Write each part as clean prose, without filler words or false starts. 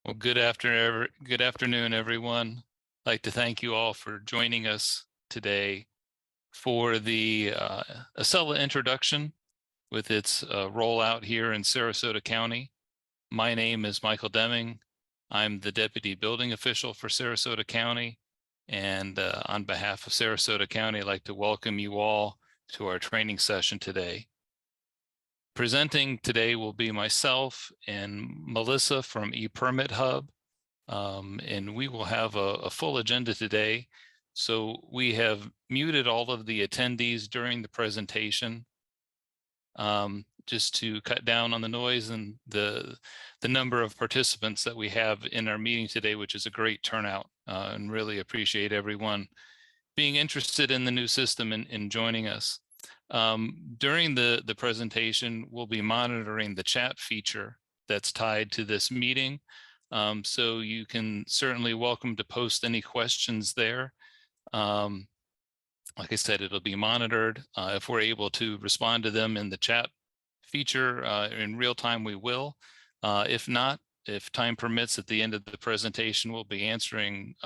Well, good afternoon, everyone. I'd like to thank you all for joining us today for the Acela introduction with its rollout here in Sarasota County. My name is Michael Deming. I'm the Deputy Building Official for Sarasota County. And on behalf of Sarasota County, I'd like to welcome you all to our training session today. Presenting today will be myself and Melissa from ePermit Hub. And we will have a full agenda today. So we have muted all of the attendees during the presentation, just to cut down on the noise and the number of participants that we have in our meeting today, which is a great turnout, and really appreciate everyone being interested in the new system and joining us. During the presentation, we'll be monitoring the chat feature that's tied to this meeting. So you can certainly welcome to post any questions there. Like I said, it'll be monitored. If we're able to respond to them in the chat feature in real time, we will. If not, if time permits, at the end of the presentation, we'll be answering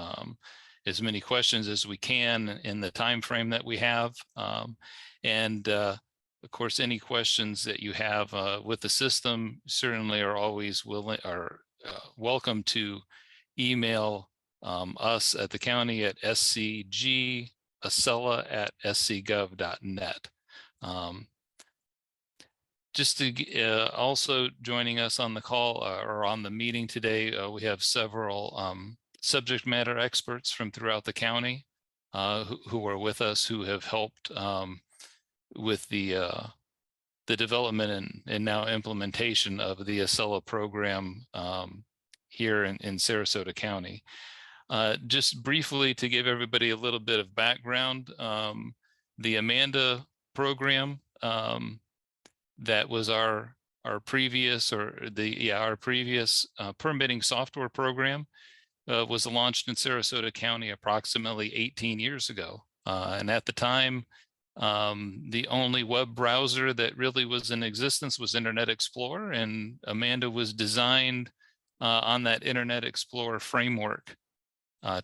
as many questions as we can in the time frame that we have. Of course, any questions that you have with the system certainly are always welcome to email us at the county at scgacela@scgov.net. Just to also joining us on the call or on the meeting today, we have several subject matter experts from throughout the county who are with us, who have helped with the development and now implementation of the Acela program here in Sarasota County. Just briefly to give everybody a little bit of background, the Amanda program that was our previous permitting software program was launched in Sarasota County approximately 18 years ago. And at the time, the only web browser that really was in existence was Internet Explorer, and Amanda was designed on that Internet Explorer framework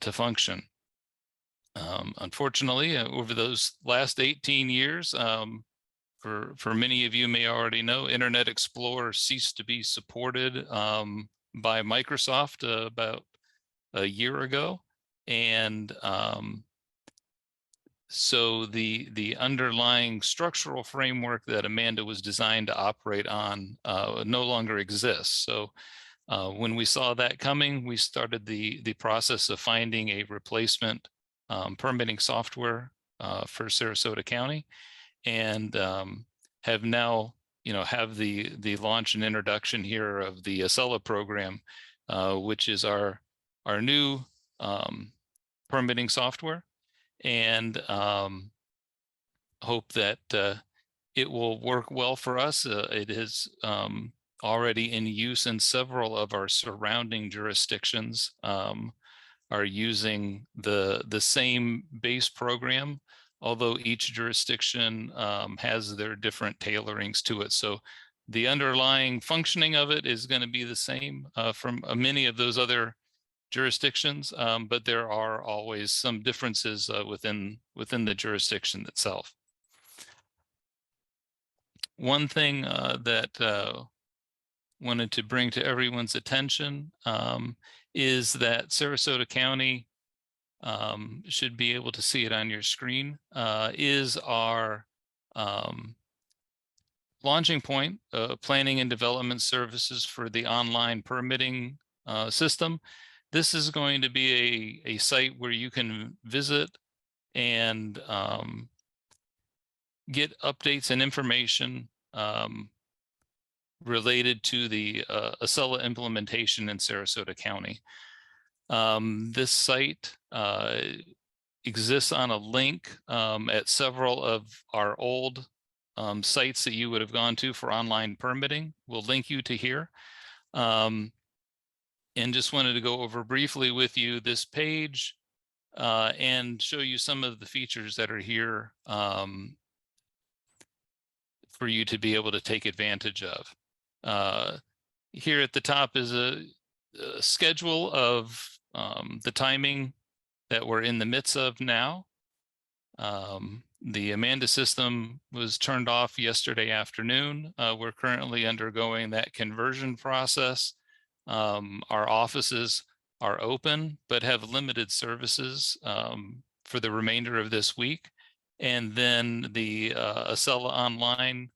to function. Unfortunately, over those last 18 years, for many of you may already know, Internet Explorer ceased to be supported by Microsoft about a year ago. And so the underlying structural framework that Amanda was designed to operate on no longer exists. So when we saw that coming, we started the process of finding a replacement permitting software for Sarasota County, and have now have the launch and introduction here of the Acela program, which is our new permitting software, and hope that it will work well for us. It is already in use in several of our surrounding jurisdictions, are using the same base program, although each jurisdiction has their different tailorings to it. So the underlying functioning of it is going to be the same from many of those other jurisdictions, but there are always some differences within the jurisdiction itself. One thing that wanted to bring to everyone's attention is that Sarasota County, should be able to see it on your screen, is our launching point, planning and development services for the online permitting system. This is going to be a site where you can visit and get updates and information related to the Acela implementation in Sarasota County. This site exists on a link at several of our old sites that you would have gone to for online permitting. We'll link you to here. And just wanted to go over briefly with you this page and show you some of the features that are here for you to be able to take advantage of. Here at the top is schedule of the timing that we're in the midst of now. The Amanda system was turned off yesterday afternoon. We're currently undergoing that conversion process. Our offices are open, but have limited services for the remainder of this week. And then the Acela Online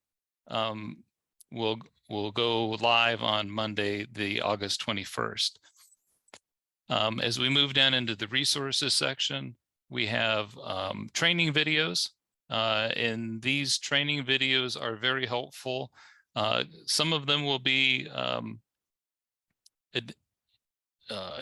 will go live on Monday, the August 21st. As we move down into the resources section, we have training videos, and these training videos are very helpful. Some of them will be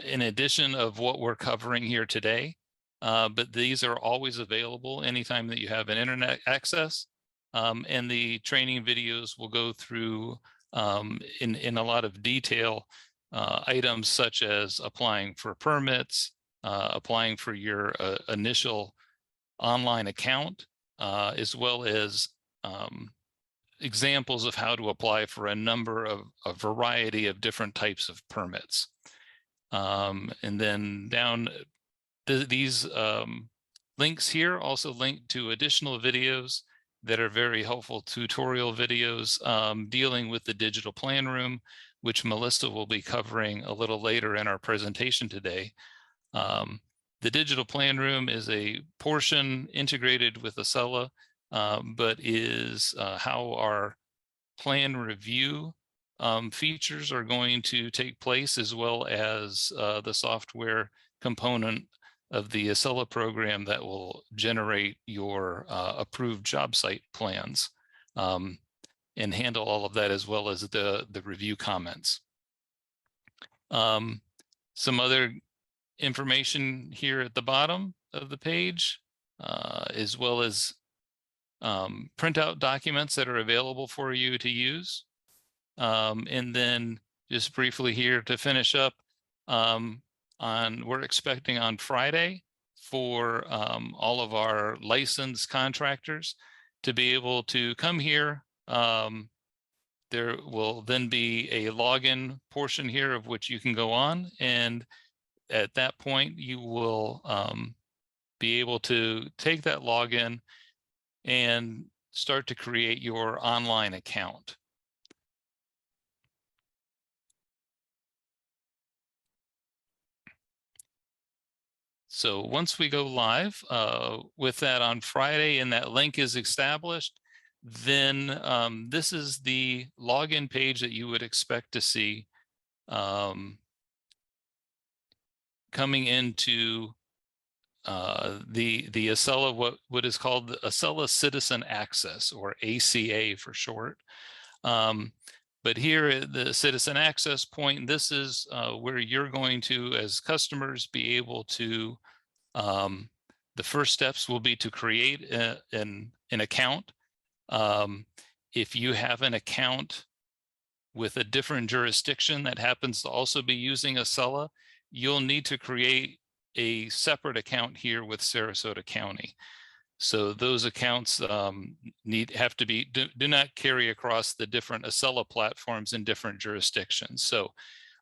in addition of what we're covering here today, but these are always available anytime that you have an internet access. And the training videos will go through in a lot of detail items such as applying for permits, applying for your initial online account, as well as examples of how to apply for a variety of different types of permits. And then down these links here also link to additional videos that are very helpful tutorial videos dealing with the digital plan room, which Melissa will be covering a little later in our presentation today. The digital plan room is a portion integrated with Acela, but is how our plan review features are going to take place, as well as the software component of the Acela program that will generate your approved job site plans and handle all of that, as well as the review comments. Some other information here at the bottom of the page, as well as printout documents that are available for you to use. And then just briefly here to finish up, we're expecting on Friday for all of our licensed contractors to be able to come here. There will then be a login portion here of which you can go on, and at that point you will be able to take that login and start to create your online account. So once we go live with that on Friday and that link is established, then this is the login page that you would expect to see coming into the Acela, what is called the Acela Citizen Access, or ACA for short. But here at the Citizen Access point, this is where you're going to, as customers, be able to, the first steps will be to create an account. If you have an account with a different jurisdiction that happens to also be using Acela, you'll need to create a separate account here with Sarasota County. So those accounts have to be, do not carry across the different Acela platforms in different jurisdictions. So,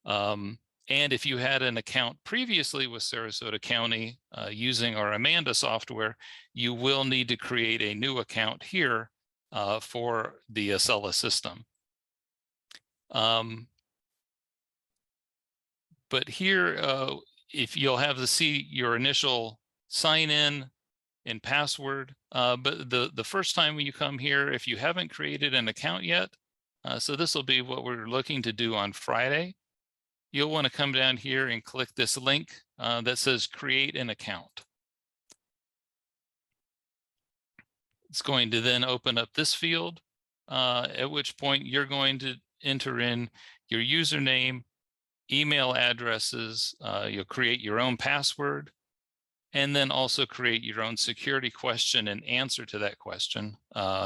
and if you had an account previously with Sarasota County using our Amanda software, you will need to create a new account here for the Acela system. But here, if you'll have to see your initial sign in and password, but the first time when you come here, if you haven't created an account yet, so this will be what we're looking to do on Friday, you'll want to come down here and click this link that says create an account. It's going to then open up this field, at which point you're going to enter in your username, email addresses, you'll create your own password, and then also create your own security question and answer to that question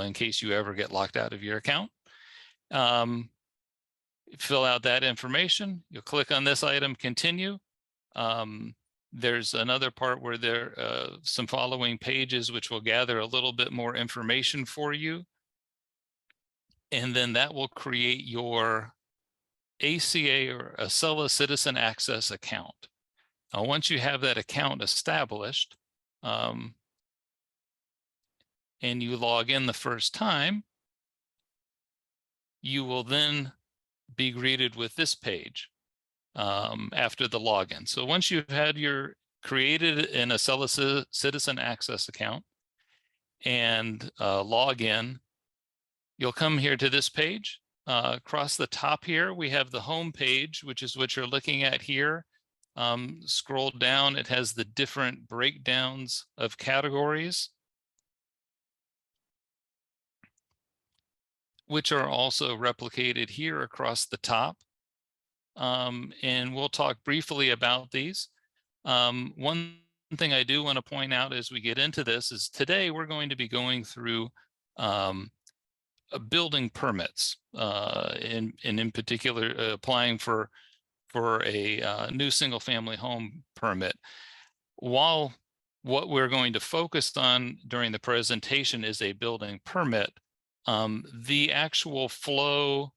in case you ever get locked out of your account. Fill out that information. You'll click on this item, continue. There's another part where there are some following pages which will gather a little bit more information for you. And then that will create your ACA or Acela Citizen Access account. Now, once you have that account established, and you log in the first time, you will then be greeted with this page after the login. So once you've had your created an Acela Citizen Access account and log in, you'll come here to this page. Across the top here, we have the home page, which is what you're looking at here. Scroll down, it has the different breakdowns of categories, which are also replicated here across the top. And we'll talk briefly about these. One thing I do want to point out as we get into this is today we're going to be going through building permits, and in particular applying for a new single-family home permit. While what we're going to focus on during the presentation is a building permit, the actual flow,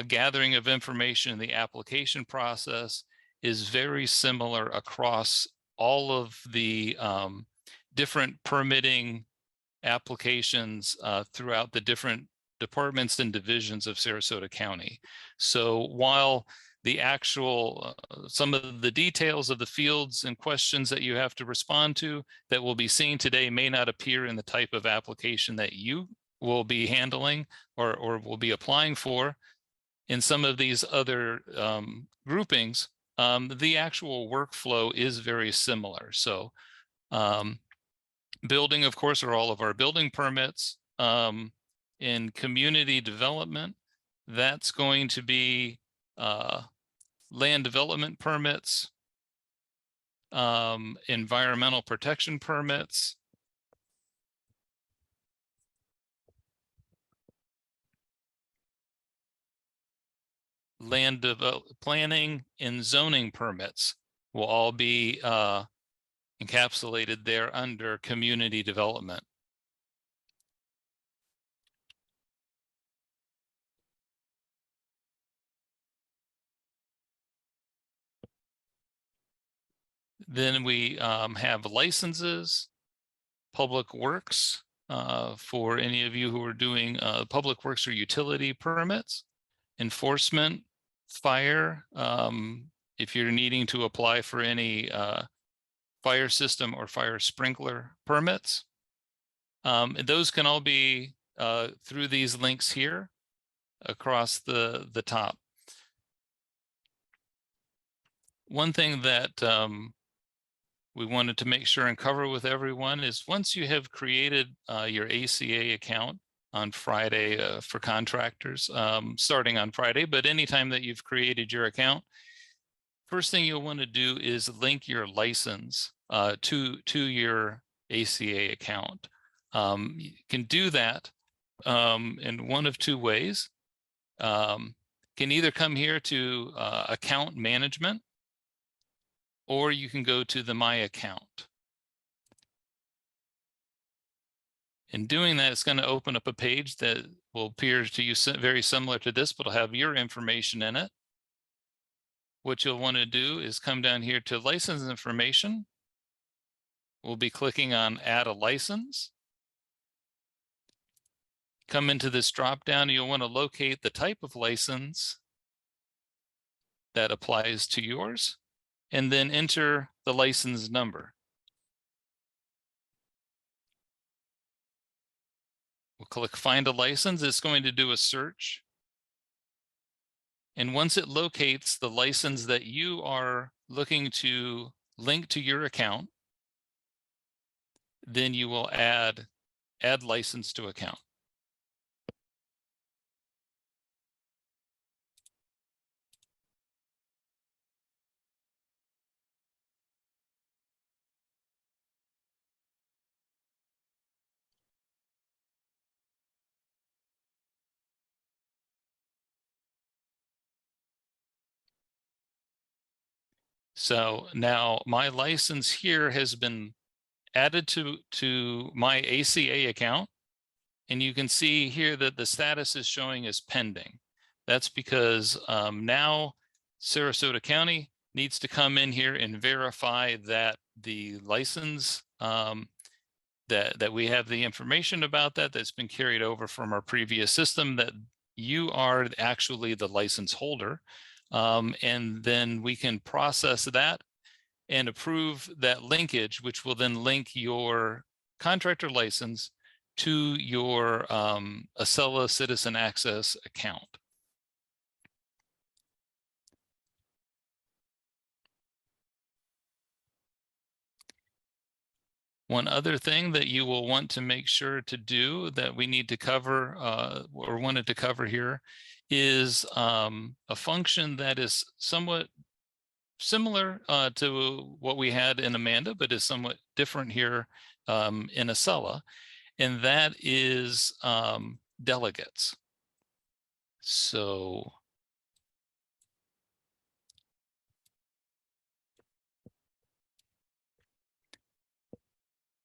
gathering of information in the application process is very similar across all of the different permitting applications throughout the different departments and divisions of Sarasota County. So while the actual, some of the details of the fields and questions that you have to respond to that we'll be seeing today may not appear in the type of application that you will be handling or will be applying for. In some of these other groupings, the actual workflow is very similar. So building, of course, are all of our building permits. In community development, that's going to be land development permits, environmental protection permits, land planning and zoning permits will all be encapsulated there under community development. Then we have licenses, public works, for any of you who are doing public works or utility permits, enforcement, fire, if you're needing to apply for any fire system or fire sprinkler permits. Those can all be through these links here across the top. One thing that we wanted to make sure and cover with everyone is once you have created your ACA account on Friday for contractors, starting on Friday, but anytime that you've created your account, first thing you'll want to do is link your license to your ACA account. You can do that in one of two ways. Can either come here to account management, or you can go to the My Account. In doing that, it's going to open up a page that will appear to you very similar to this, but it'll have your information in it. What you'll want to do is come down here to license information. We'll be clicking on Add a License. Come into this drop down, you'll want to locate the type of license that applies to yours, and then enter the license number. We'll click Find a License. It's going to do a search. And once it locates the license that you are looking to link to your account, then you will add license to account. So now my license here has been added to my ACA account, and you can see here that the status is showing as pending. That's because now Sarasota County needs to come in here and verify that the license, that we have the information about that's been carried over from our previous system, that you are actually the license holder. And then we can process that and approve that linkage, which will then link your contractor license to your Acela Citizen Access account. One other thing that you will want to make sure to do that we need to cover or wanted to cover here is a function that is somewhat similar to what we had in Amanda, but is somewhat different here in Acela, and that is delegates. So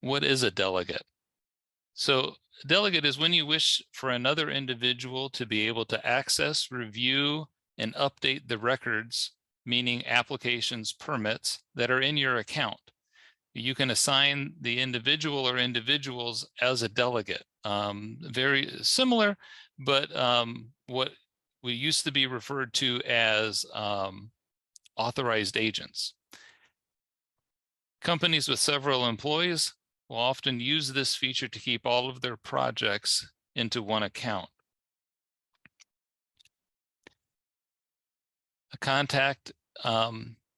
what is a delegate? So a delegate is when you wish for another individual to be able to access, review, and update the records, meaning applications, permits that are in your account. You can assign the individual or individuals as a delegate. Very similar, but what we used to be referred to as authorized agents. Companies with several employees will often use this feature to keep all of their projects into one account. A contact,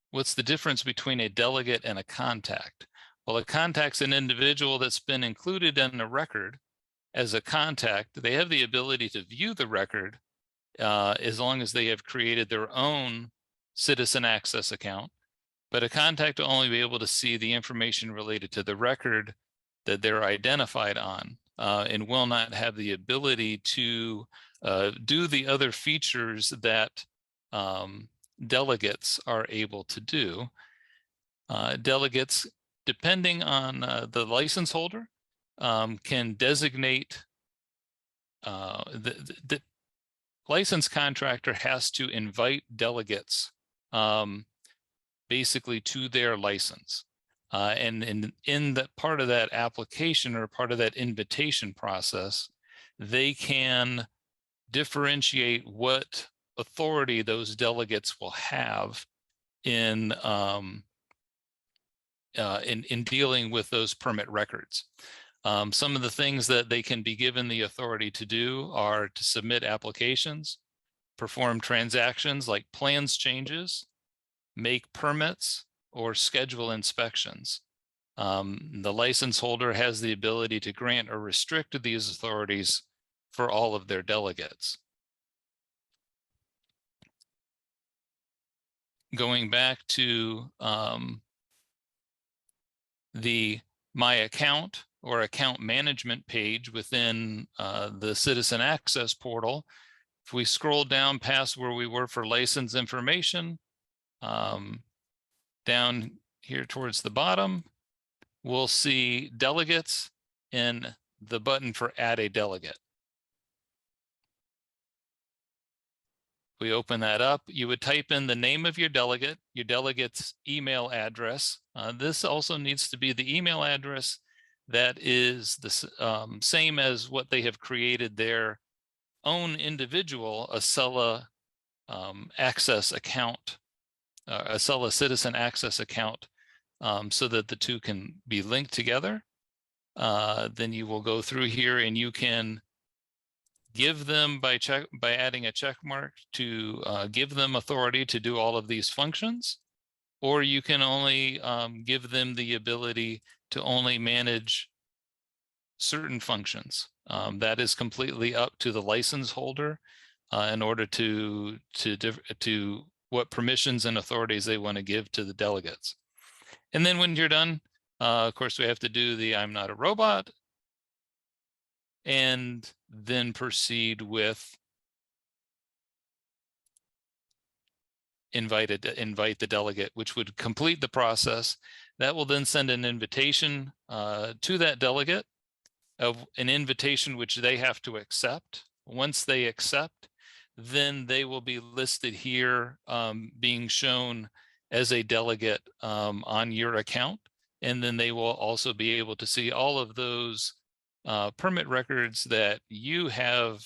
what's the difference between a delegate and a contact? Well, a contact's an individual that's been included in the record as a contact. They have the ability to view the record as long as they have created their own citizen access account. But a contact will only be able to see the information related to the record that they're identified on, and will not have the ability to do the other features that delegates are able to do. Delegates, depending on the license holder, can designate, the license contractor has to invite delegates basically to their license. And in that part of that application or part of that invitation process, they can differentiate what authority those delegates will have in dealing with those permit records. Some of the things that they can be given the authority to do are to submit applications, perform transactions like plans changes, make permits, or schedule inspections. The license holder has the ability to grant or restrict these authorities for all of their delegates. Going back to the My Account or account management page within the Citizen Access portal, if we scroll down past where we were for license information, down here towards the bottom, we'll see delegates and the button for add a delegate. We open that up, you would type in the name of your delegate's email address. This also needs to be the email address that is the same as what they have created their own individual Acela access account, Acela Citizen Access account, so that the two can be linked together. Then you will go through here and you can give them by adding a check mark to give them authority to do all of these functions, or you can only give them the ability to only manage certain functions. That is completely up to the license holder in order to what permissions and authorities they want to give to the delegates. And then when you're done, of course, we have to do the I'm not a robot, and then proceed with invite the delegate, which would complete the process. That will then send an invitation to that delegate, of an invitation which they have to accept. Once they accept, then they will be listed here, being shown as a delegate on your account. And then they will also be able to see all of those permit records that you have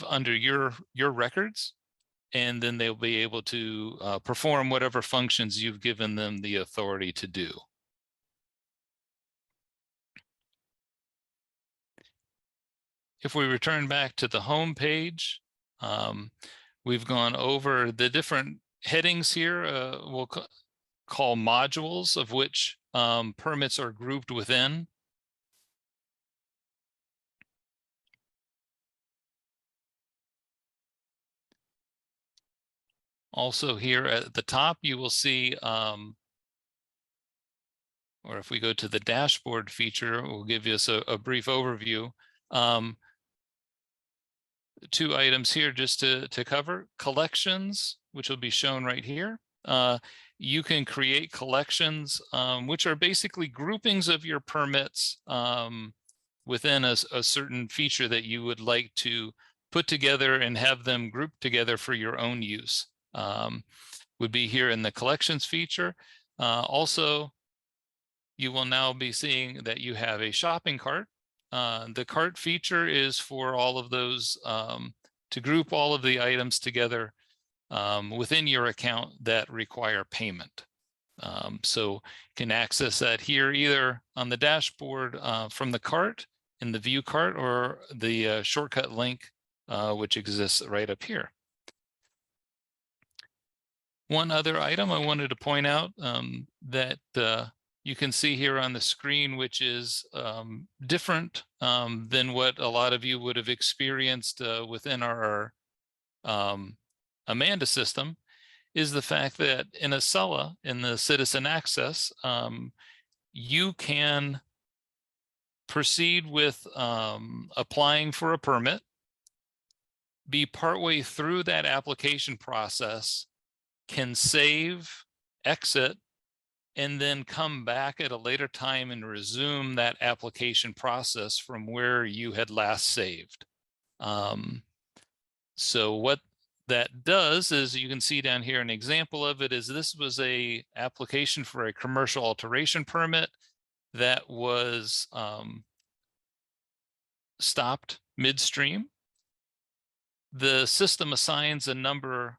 under your records. And then they'll be able to perform whatever functions you've given them the authority to do. If we return back to the home page, we've gone over the different headings here. We'll call modules, of which permits are grouped within. Also here at the top, you will see, or if we go to the dashboard feature, we'll give you a brief overview. Two items here just to cover: collections, which will be shown right here. You can create collections, which are basically groupings of your permits within a certain feature that you would like to put together and have them grouped together for your own use. Would be here in the collections feature. Also, you will now be seeing that you have a shopping cart. The cart feature is for all of those, to group all of the items together within your account that require payment. So you can access that here either on the dashboard from the cart in the view cart, or the shortcut link which exists right up here. One other item I wanted to point out that you can see here on the screen, which is different than what a lot of you would have experienced within our Amanda system, is the fact that in Acela, in the Citizen Access, you can proceed with applying for a permit, be partway through that application process, can save, exit, and then come back at a later time and resume that application process from where you had last saved. So what that does is, you can see down here an example of it is, this was a application for a commercial alteration permit that was stopped midstream. The system assigns a number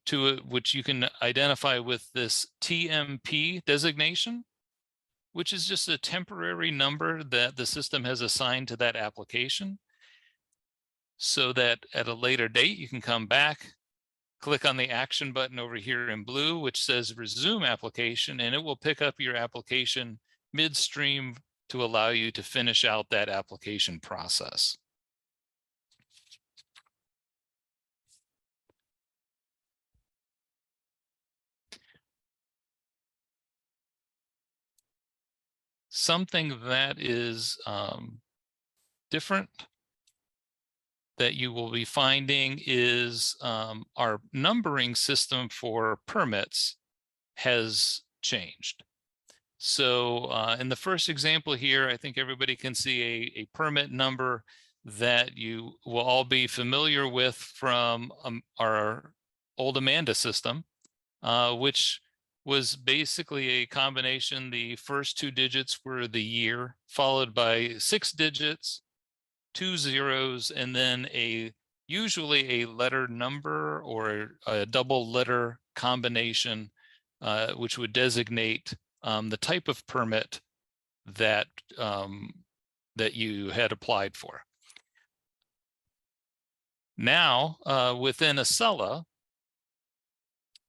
to it, which you can identify with this TMP designation, which is just a temporary number that the system has assigned to that application, so that at a later date you can come back, click on the action button over here in blue, which says resume application, and it will pick up your application midstream to allow you to finish out that application process. Something that is different that you will be finding is our numbering system for permits has changed. So in the first example here, I think everybody can see a permit number that you will all be familiar with from our old Amanda system, which was basically a combination. The first two digits were the year, followed by 6 digits, 2 zeros, and then usually a letter number or a double letter combination, which would designate the type of permit that that you had applied for. Now, within Acela,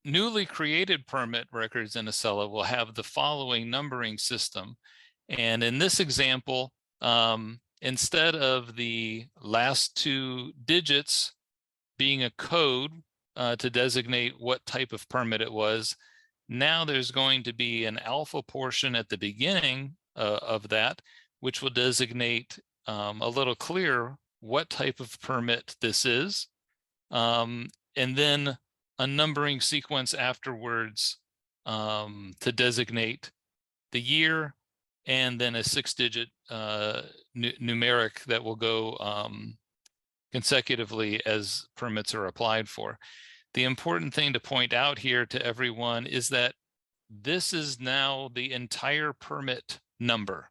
newly created permit records in Acela will have the following numbering system. And in this example, instead of the last 2 digits being a code to designate what type of permit it was, now there's going to be an alpha portion at the beginning of that, which will designate a little clearer what type of permit this is, and then a numbering sequence afterwards to designate the year, and then a 6-digit numeric that will go consecutively as permits are applied for. The important thing to point out here to everyone is that this is now the entire permit number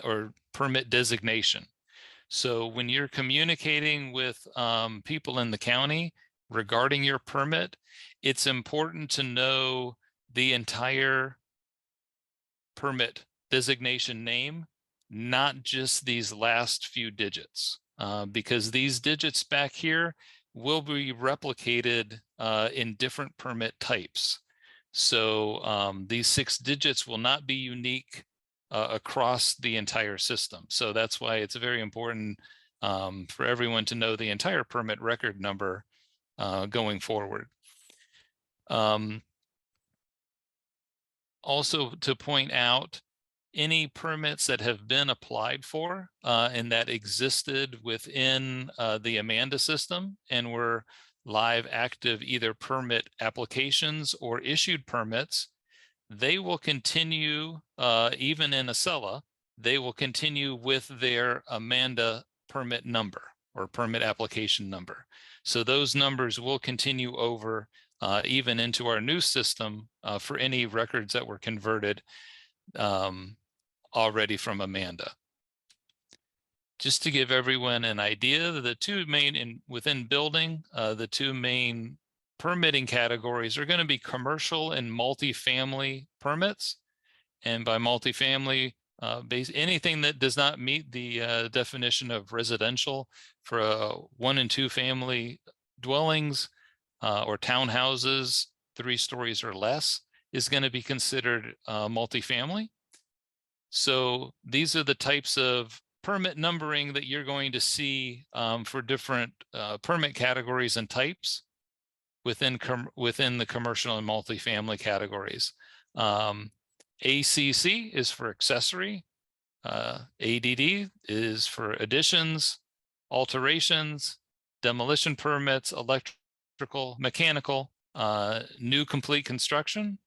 or permit designation. So when you're communicating with people in the county regarding your permit, it's important to know the entire permit designation name, not just these last few digits, because these digits back here will be replicated in different permit types. So these 6 digits will not be unique across the entire system. So that's why it's very important for everyone to know the entire permit record number going forward. Also to point out, any permits that have been applied for and that existed within the Amanda system and were live active either permit applications or issued permits, they will continue, even in Acela, they will continue with their Amanda permit number or permit application number. So those numbers will continue over even into our new system for any records that were converted already from Amanda. Just to give everyone an idea, the two main within building, the two main permitting categories are going to be commercial and multifamily permits. And by multifamily, anything that does not meet the definition of residential for 1 and 2 family dwellings or townhouses, 3 stories or less, is going to be considered multifamily. So these are the types of permit numbering that you're going to see for different permit categories and types within the commercial and multifamily categories. ACC is for accessory. ADD is for additions, alterations, demolition permits, electrical, mechanical, new complete construction,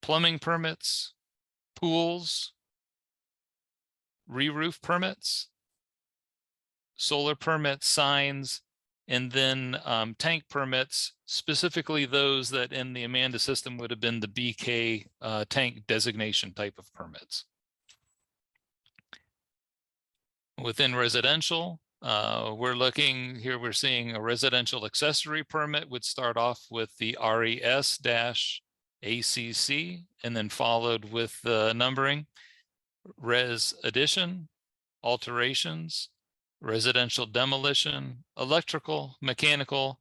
plumbing permits, pools, re-roof permits, solar permits, signs, and then tank permits, specifically those that in the Amanda system would have been the BK tank designation type of permits. Within residential, we're looking here, we're seeing a residential accessory permit would start off with the RES-ACC and then followed with the numbering. Res addition, alterations, residential demolition, electrical, mechanical,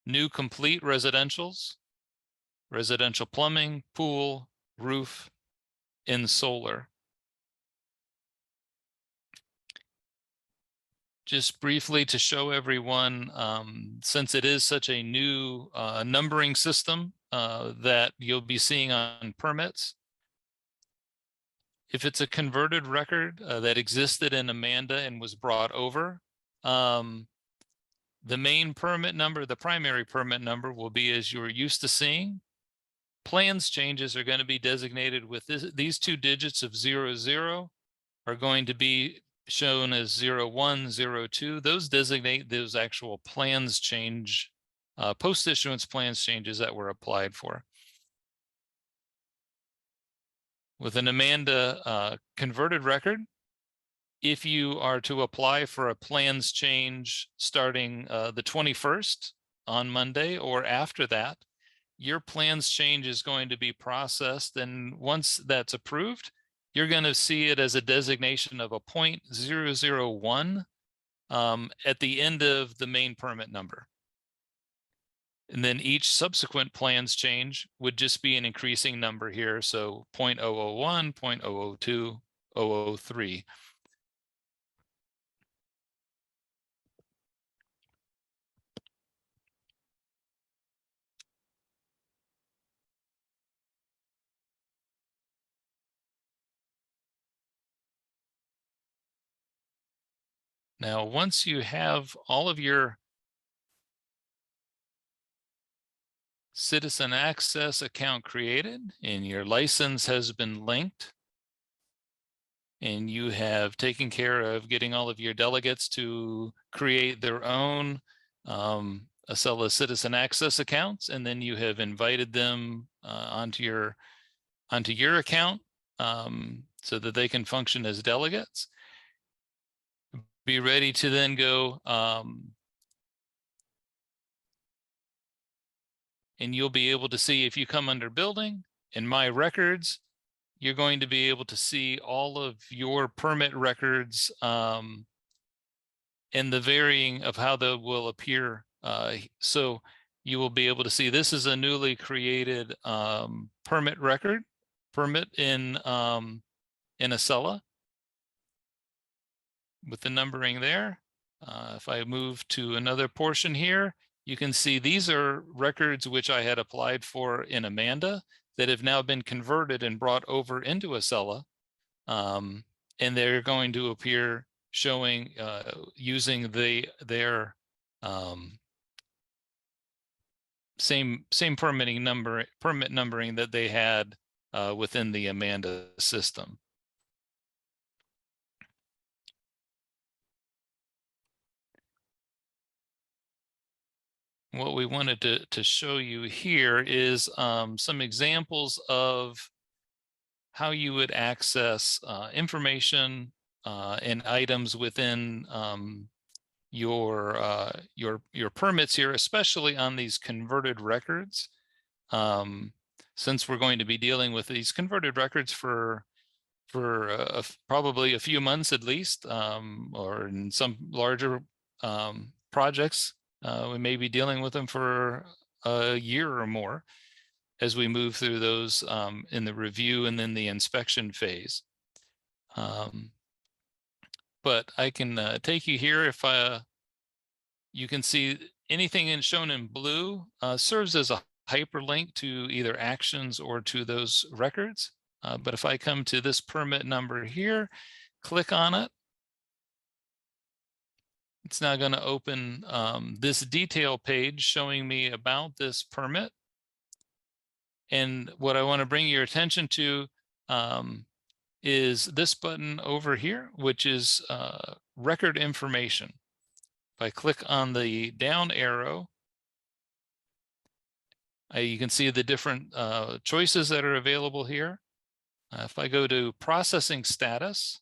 new complete residentials, residential plumbing, pool, roof, and solar. Just briefly to show everyone, since it is such a new numbering system that you'll be seeing on permits, if it's a converted record that existed in Amanda and was brought over, the main permit number, the primary permit number will be as you're used to seeing. Plans changes are going to be designated with these 2 digits of 00 are going to be shown as 01, 02. Those designate those actual plans change, post-issuance plans changes that were applied for. With an Amanda converted record, if you are to apply for a plans change starting the 21st on Monday or after that, your plans change is going to be processed. And once that's approved, you're going to see it as a designation of a 0.001 at the end of the main permit number. And then each subsequent plans change would just be an increasing number here. So 0.001, 0.002, 003. Now, once you have all of your citizen access account created and your license has been linked, and you have taken care of getting all of your delegates to create their own Acela Citizen Access accounts, and then you have invited them onto your account so that they can function as delegates. Be ready to then go and you'll be able to see, if you come under building in My Records, you're going to be able to see all of your permit records and the varying of how they will appear. So you will be able to see this is a newly created permit in Acela with the numbering there. If I move to another portion here, you can see these are records which I had applied for in Amanda that have now been converted and brought over into Acela. And they're going to appear showing using their same permit numbering that they had within the Amanda system. What we wanted to show you here is some examples of how you would access information and items within your permits here, especially on these converted records. Since we're going to be dealing with these converted records for probably a few months at least, or in some larger projects, we may be dealing with them for a year or more as we move through those in the review and then the inspection phase. But I can take you here. If you can see anything shown in blue serves as a hyperlink to either actions or to those records. But if I come to this permit number here, click on it, it's now going to open this detail page showing me about this permit. And what I want to bring your attention to is this button over here, which is record information. If I click on the down arrow, you can see the different choices that are available here. If I go to processing status,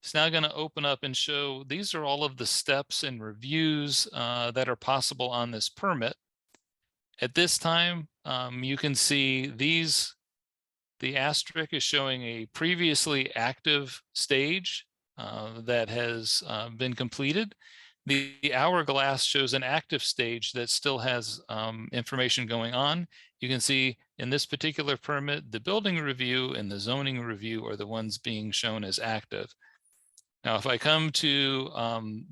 it's now going to open up and show these are all of the steps and reviews that are possible on this permit. At this time, you can see these, the asterisk is showing a previously active stage that has been completed. The hourglass shows an active stage that still has information going on. You can see in this particular permit, the building review and the zoning review are the ones being shown as active. Now, if I come to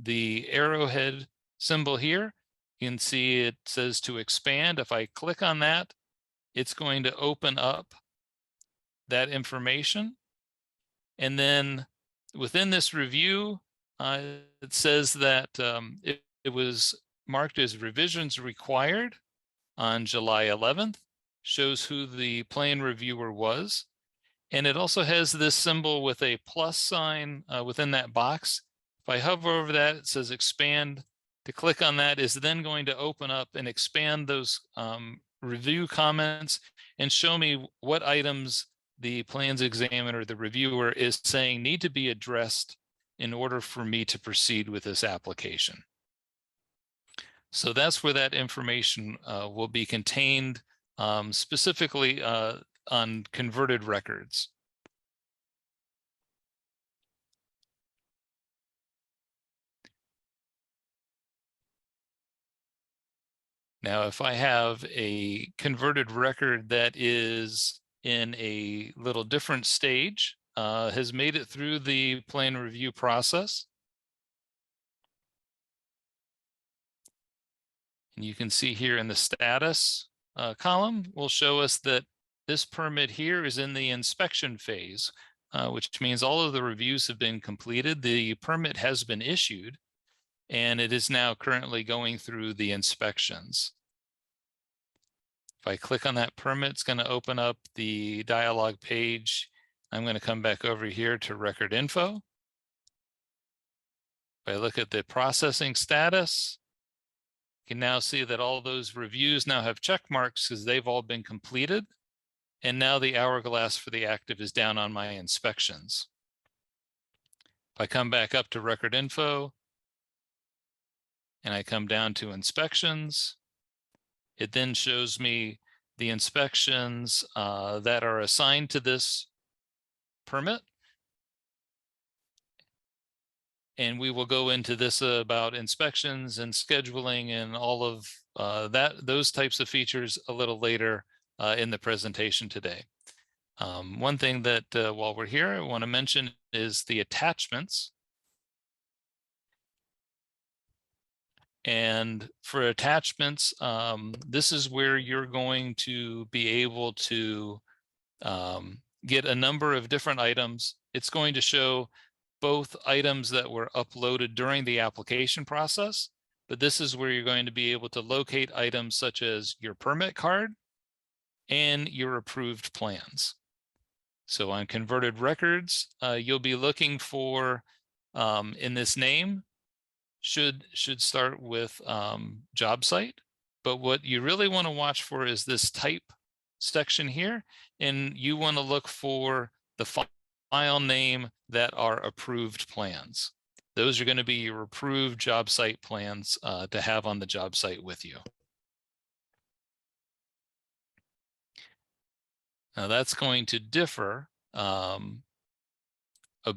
the arrowhead symbol here, you can see it says to expand. If I click on that, it's going to open up that information. And then within this review, it says that it was marked as revisions required on July 11th, shows who the plan reviewer was. And it also has this symbol with a plus sign within that box. If I hover over that, it says expand. To click on that is then going to open up and expand those review comments and show me what items the plans examiner, the reviewer, is saying need to be addressed in order for me to proceed with this application. So that's where that information will be contained, specifically on converted records. Now, if I have a converted record that is in a little different stage, has made it through the plan review process, and you can see here in the status column will show us that this permit here is in the inspection phase, which means all of the reviews have been completed. The permit has been issued, and it is now currently going through the inspections. If I click on that permit, it's going to open up the dialog page I'm going to come back over here to record info. If I look at the processing status, you can now see that all those reviews now have check marks because they've all been completed. And now the hourglass for the active is down on my inspections. If I come back up to record info and I come down to inspections, it then shows me the inspections that are assigned to this permit. And we will go into this about inspections and scheduling and all of those types of features a little later in the presentation today. One thing that while we're here, I want to mention is the attachments. And for attachments, this is where you're going to be able to get a number of different items. It's going to show both items that were uploaded during the application process, but this is where you're going to be able to locate items such as your permit card and your approved plans. So on converted records, you'll be looking for in this name should start with job site, but what you really want to watch for is this type section here, and you want to look for the file name that are approved plans. Those are going to be your approved job site plans to have on the job site with you. Now that's going to differ a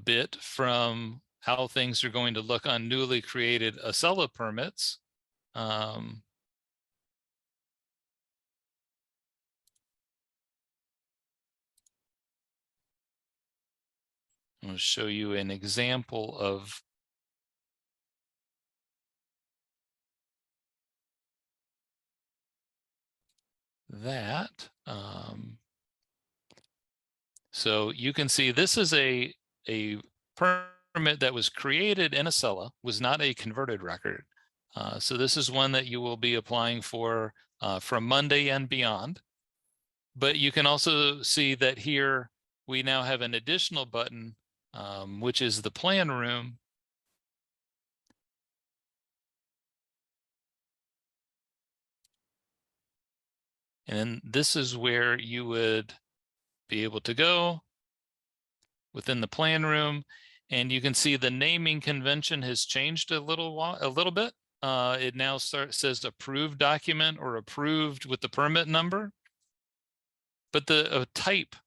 bit from how things are going to look on newly created Acela permits. I'm going to show you an example of that. So you can see this is a permit that was created in Acela, was not a converted record. So this is one that you will be applying for from Monday and beyond. But you can also see that here we now have an additional button, which is the plan room. And then this is where you would be able to go within the plan room, and you can see the naming convention has changed a little bit. It now says approved document or approved with the permit number, but the type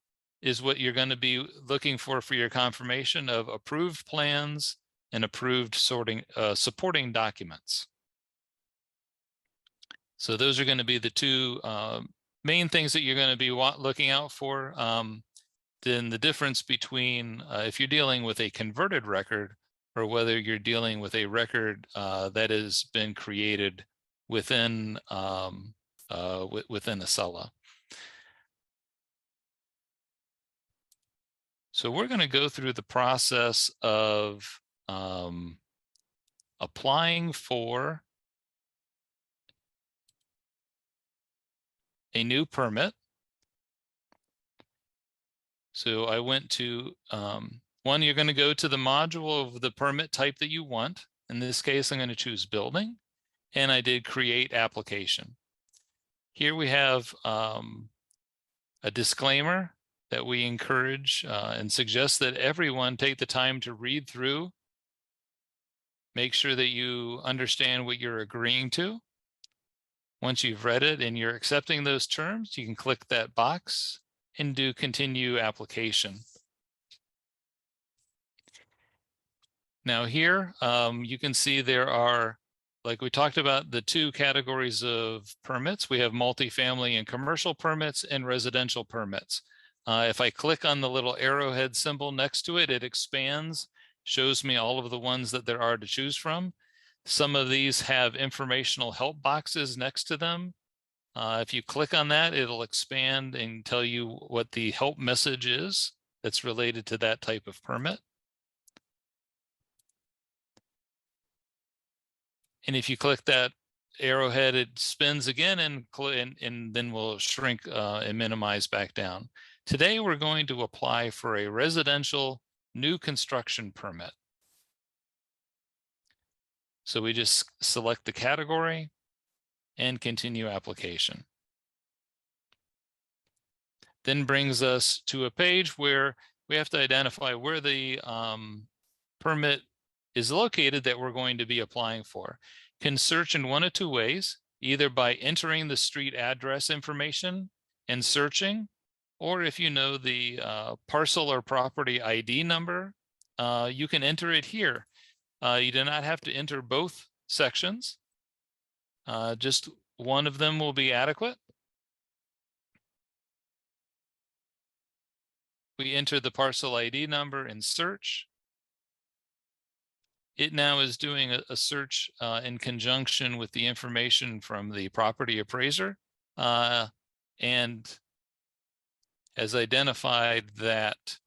is what you're going to be looking for your confirmation of approved plans and approved supporting documents. So those are going to be the two main things that you're going to be looking out for. Then the difference between if you're dealing with a converted record or whether you're dealing with a record that has been created within within Acela. So we're going to go through the process of applying for a new permit. So I went to one, you're going to go to the module of the permit type that you want. In this case, I'm going to choose building, and I did create application. Here we have a disclaimer that we encourage and suggest that everyone take the time to read through. Make sure that you understand what you're agreeing to. Once you've read it and you're accepting those terms, you can click that box and do continue application. Now here, you can see there are, like we talked about, the two categories of permits. We have multifamily and commercial permits and residential permits. If I click on the little arrowhead symbol next to it, it expands, shows me all of the ones that there are to choose from. Some of these have informational help boxes next to them. If you click on that, it'll expand and tell you what the help message is that's related to that type of permit. And if you click that arrowhead, it spins again and then will shrink and minimize back down. Today, we're going to apply for a residential new construction permit. So we just select the category and continue application. Then brings us to a page where we have to identify where the permit is located that we're going to be applying for. Can search in one of two ways, either by entering the street address information and searching, or if you know the parcel or property ID number, you can enter it here. You do not have to enter both sections. Just one of them will be adequate. We enter the parcel ID number in search. It now is doing a search in conjunction with the information from the property appraiser, and has identified that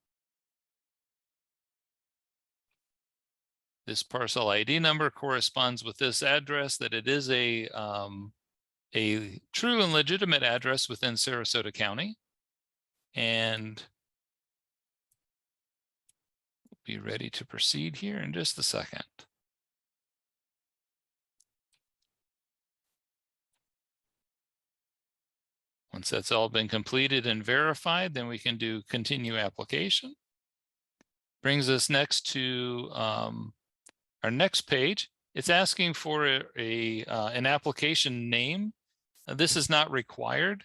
this parcel ID number corresponds with this address, that it is a true and legitimate address within Sarasota County. And be ready to proceed here in just a second. Once that's all been completed and verified, then we can do continue application. Brings us next to our next page. It's asking for an application name. This is not required.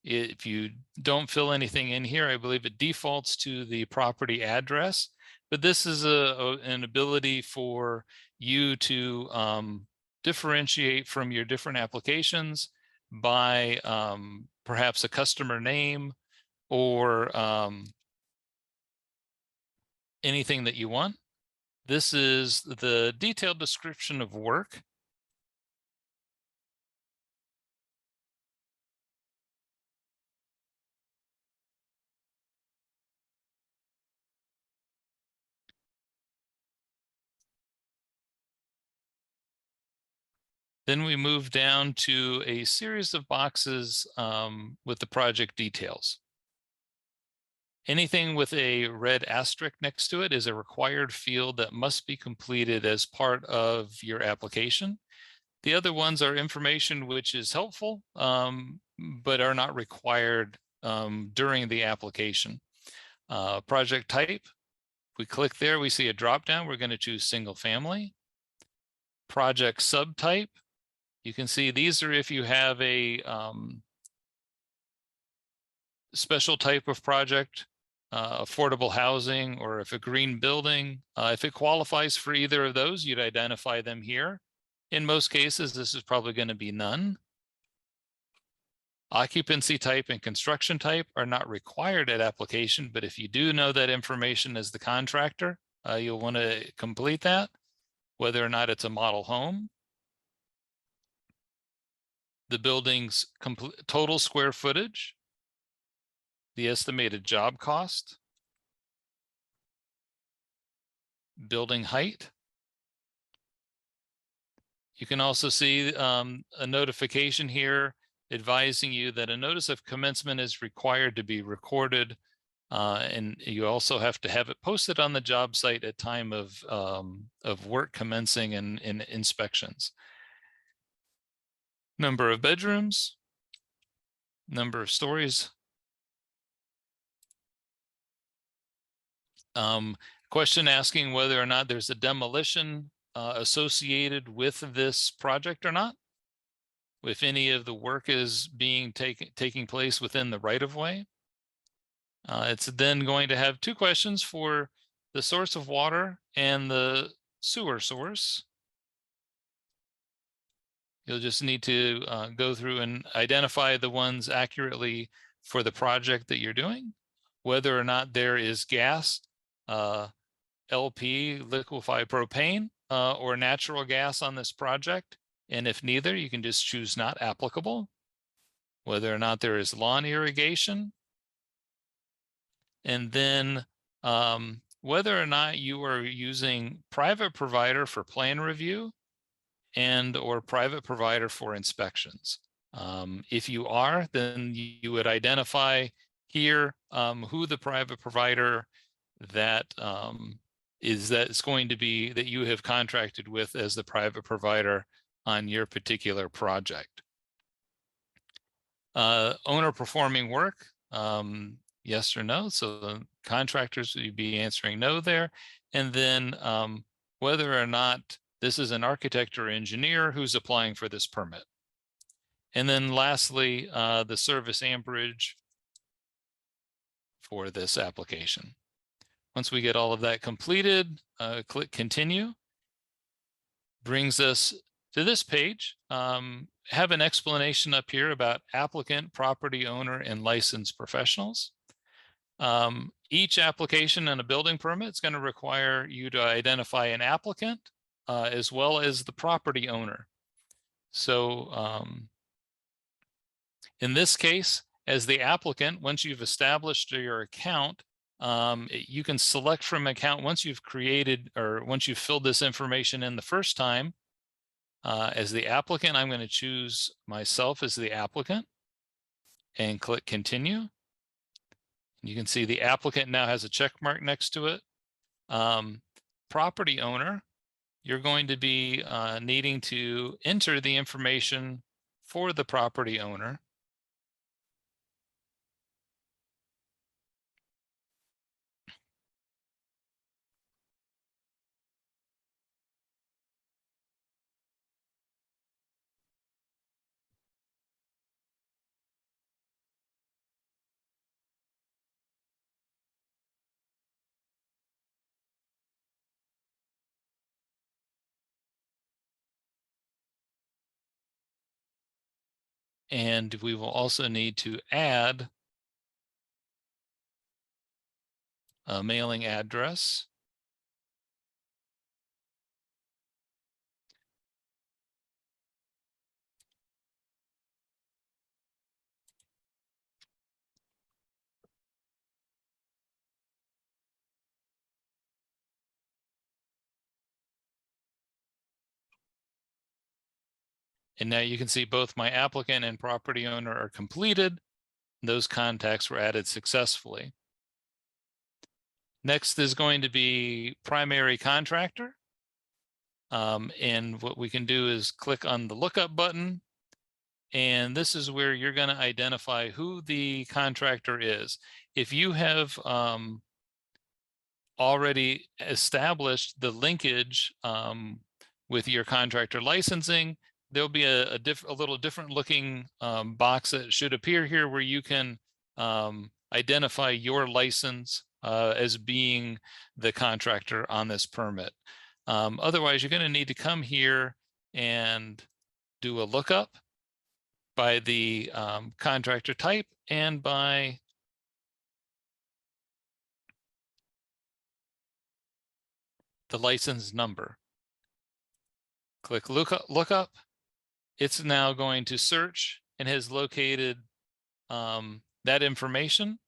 If you don't fill anything in here, I believe it defaults to the property address, but this is an ability for you to differentiate from your different applications by perhaps a customer name or anything that you want. This is the detailed description of work. Then we move down to a series of boxes with the project details. Anything with a red asterisk next to it is a required field that must be completed as part of your application. The other ones are information which is helpful, but are not required during the application. Project type, we click there, we see a drop down. We're going to choose single family. Project subtype, you can see these are if you have a special type of project, affordable housing, or if a green building. If it qualifies for either of those, you'd identify them here. In most cases, this is probably going to be none. Occupancy type and construction type are not required at application, but if you do know that information as the contractor, you'll want to complete that, whether or not it's a model home. The building's total square footage, the estimated job cost, building height. You can also see a notification here advising you that a notice of commencement is required to be recorded, and you also have to have it posted on the job site at time of work commencing and inspections. Number of bedrooms, number of stories. Question asking whether or not there's a demolition associated with this project or not. If any of the work is being taking place within the right-of-way. It's then going to have two questions for the source of water and the sewer source. You'll just need to go through and identify the ones accurately for the project that you're doing, whether or not there is gas, LP, liquefied propane, or natural gas on this project. And if neither, you can just choose not applicable. Whether or not there is lawn irrigation. And then whether or not you are using private provider for plan review and or private provider for inspections. If you are, then you would identify here who the private provider that is going to be that you have contracted with as the private provider on your particular project. Owner performing work, yes or no. So the contractors, you'd be answering no there. And then whether or not this is an architect or engineer who's applying for this permit. And then lastly, the service amperage for this application. Once we get all of that completed, click continue. Brings us to this page. Have an explanation up here about applicant, property owner, and licensed professionals. Each application and a building permit is going to require you to identify an applicant as well as the property owner. So in this case, as the applicant, once you've established your account, you can select from account once you've created or once you've filled this information in the first time. As the applicant, I'm going to choose myself as the applicant and click continue. You can see the applicant now has a check mark next to it. Property owner, you're going to be needing to enter the information for the property owner. And we will also need to add a mailing address. And now you can see both my applicant and property owner are completed. Those contacts were added successfully. Next is going to be primary contractor. And what we can do is click on the lookup button. And this is where you're going to identify who the contractor is. If you have already established the linkage with your contractor licensing, there'll be a little different looking box that should appear here where you can identify your license as being the contractor on this permit. Otherwise, you're going to need to come here and do a lookup by the contractor type and by the license number. Click lookup. It's now going to search and has located that information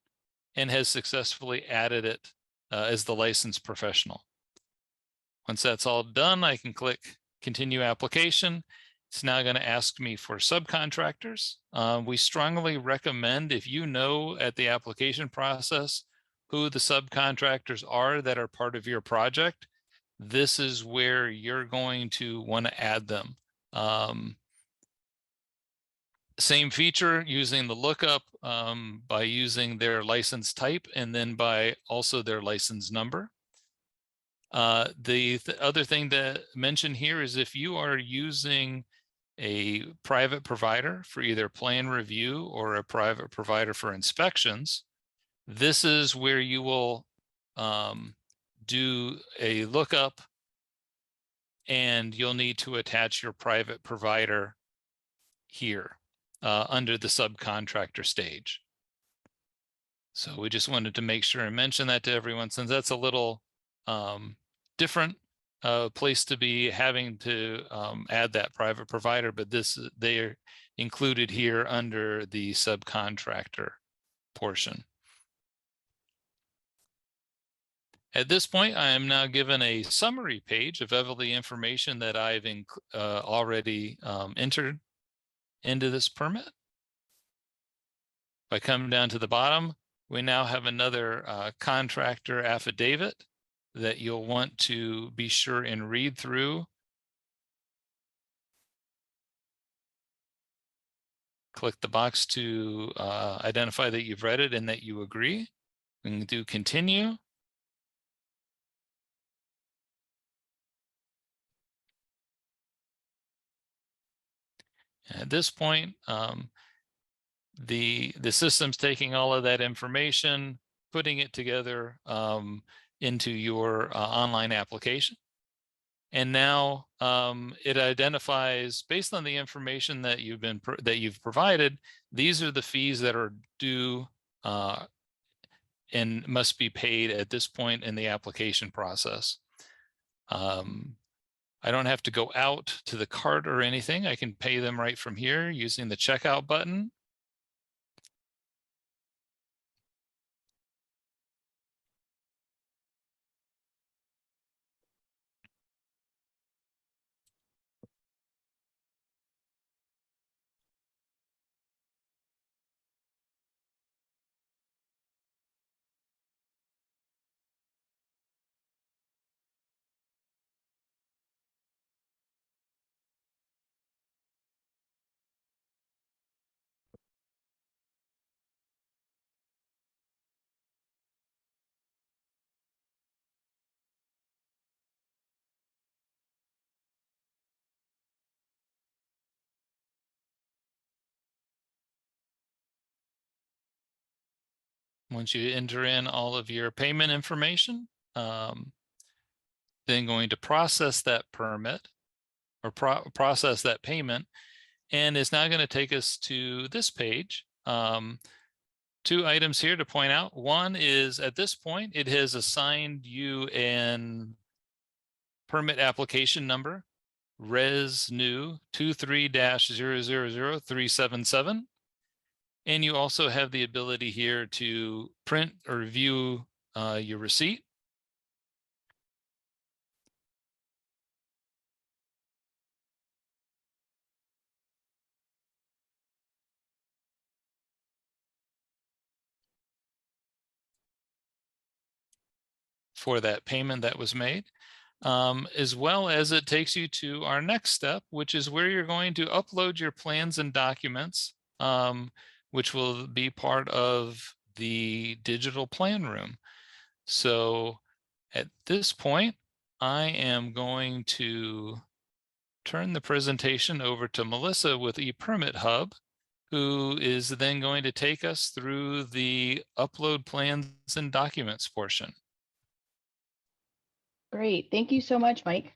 and has successfully added it as the licensed professional. Once that's all done, I can click continue application. It's now going to ask me for subcontractors. We strongly recommend, if you know at the application process who the subcontractors are that are part of your project, this is where you're going to want to add them. Same feature using the lookup by using their license type and then by also their license number. The other thing to mention here is if you are using a private provider for either plan review or a private provider for inspections, this is where you will do a lookup and you'll need to attach your private provider here under the subcontractor stage. So we just wanted to make sure and mention that to everyone, since that's a little different place to be having to add that private provider, but they are included here under the subcontractor portion. At this point, I am now given a summary page of all the information that I've already entered into this permit. If I come down to the bottom, We now have another contractor affidavit that you'll want to be sure and read through. Click the box to identify that you've read it and that you agree. And do continue. At this point, the system's taking all of that information, putting it together into your online application. And now it identifies, based on the information that you've provided, these are the fees that are due and must be paid at this point in the application process. I don't have to go out to the cart or anything. I can pay them right from here using the checkout button. Once you enter in all of your payment information, then going to process that permit or process that payment. And it's now going to take us to this page. Two items here to point out. One is, at this point, it has assigned you an permit application number, Res New 23-000377. And you also have the ability here to print or view your receipt. For that payment that was made, as well as it takes you to our next step, which is where you're going to upload your plans and documents, which will be part of the digital plan room. So at this point, I am going to turn the presentation over to Melissa with ePermit Hub, who is then going to take us through the upload plans and documents portion. Great. Thank you so much, Mike.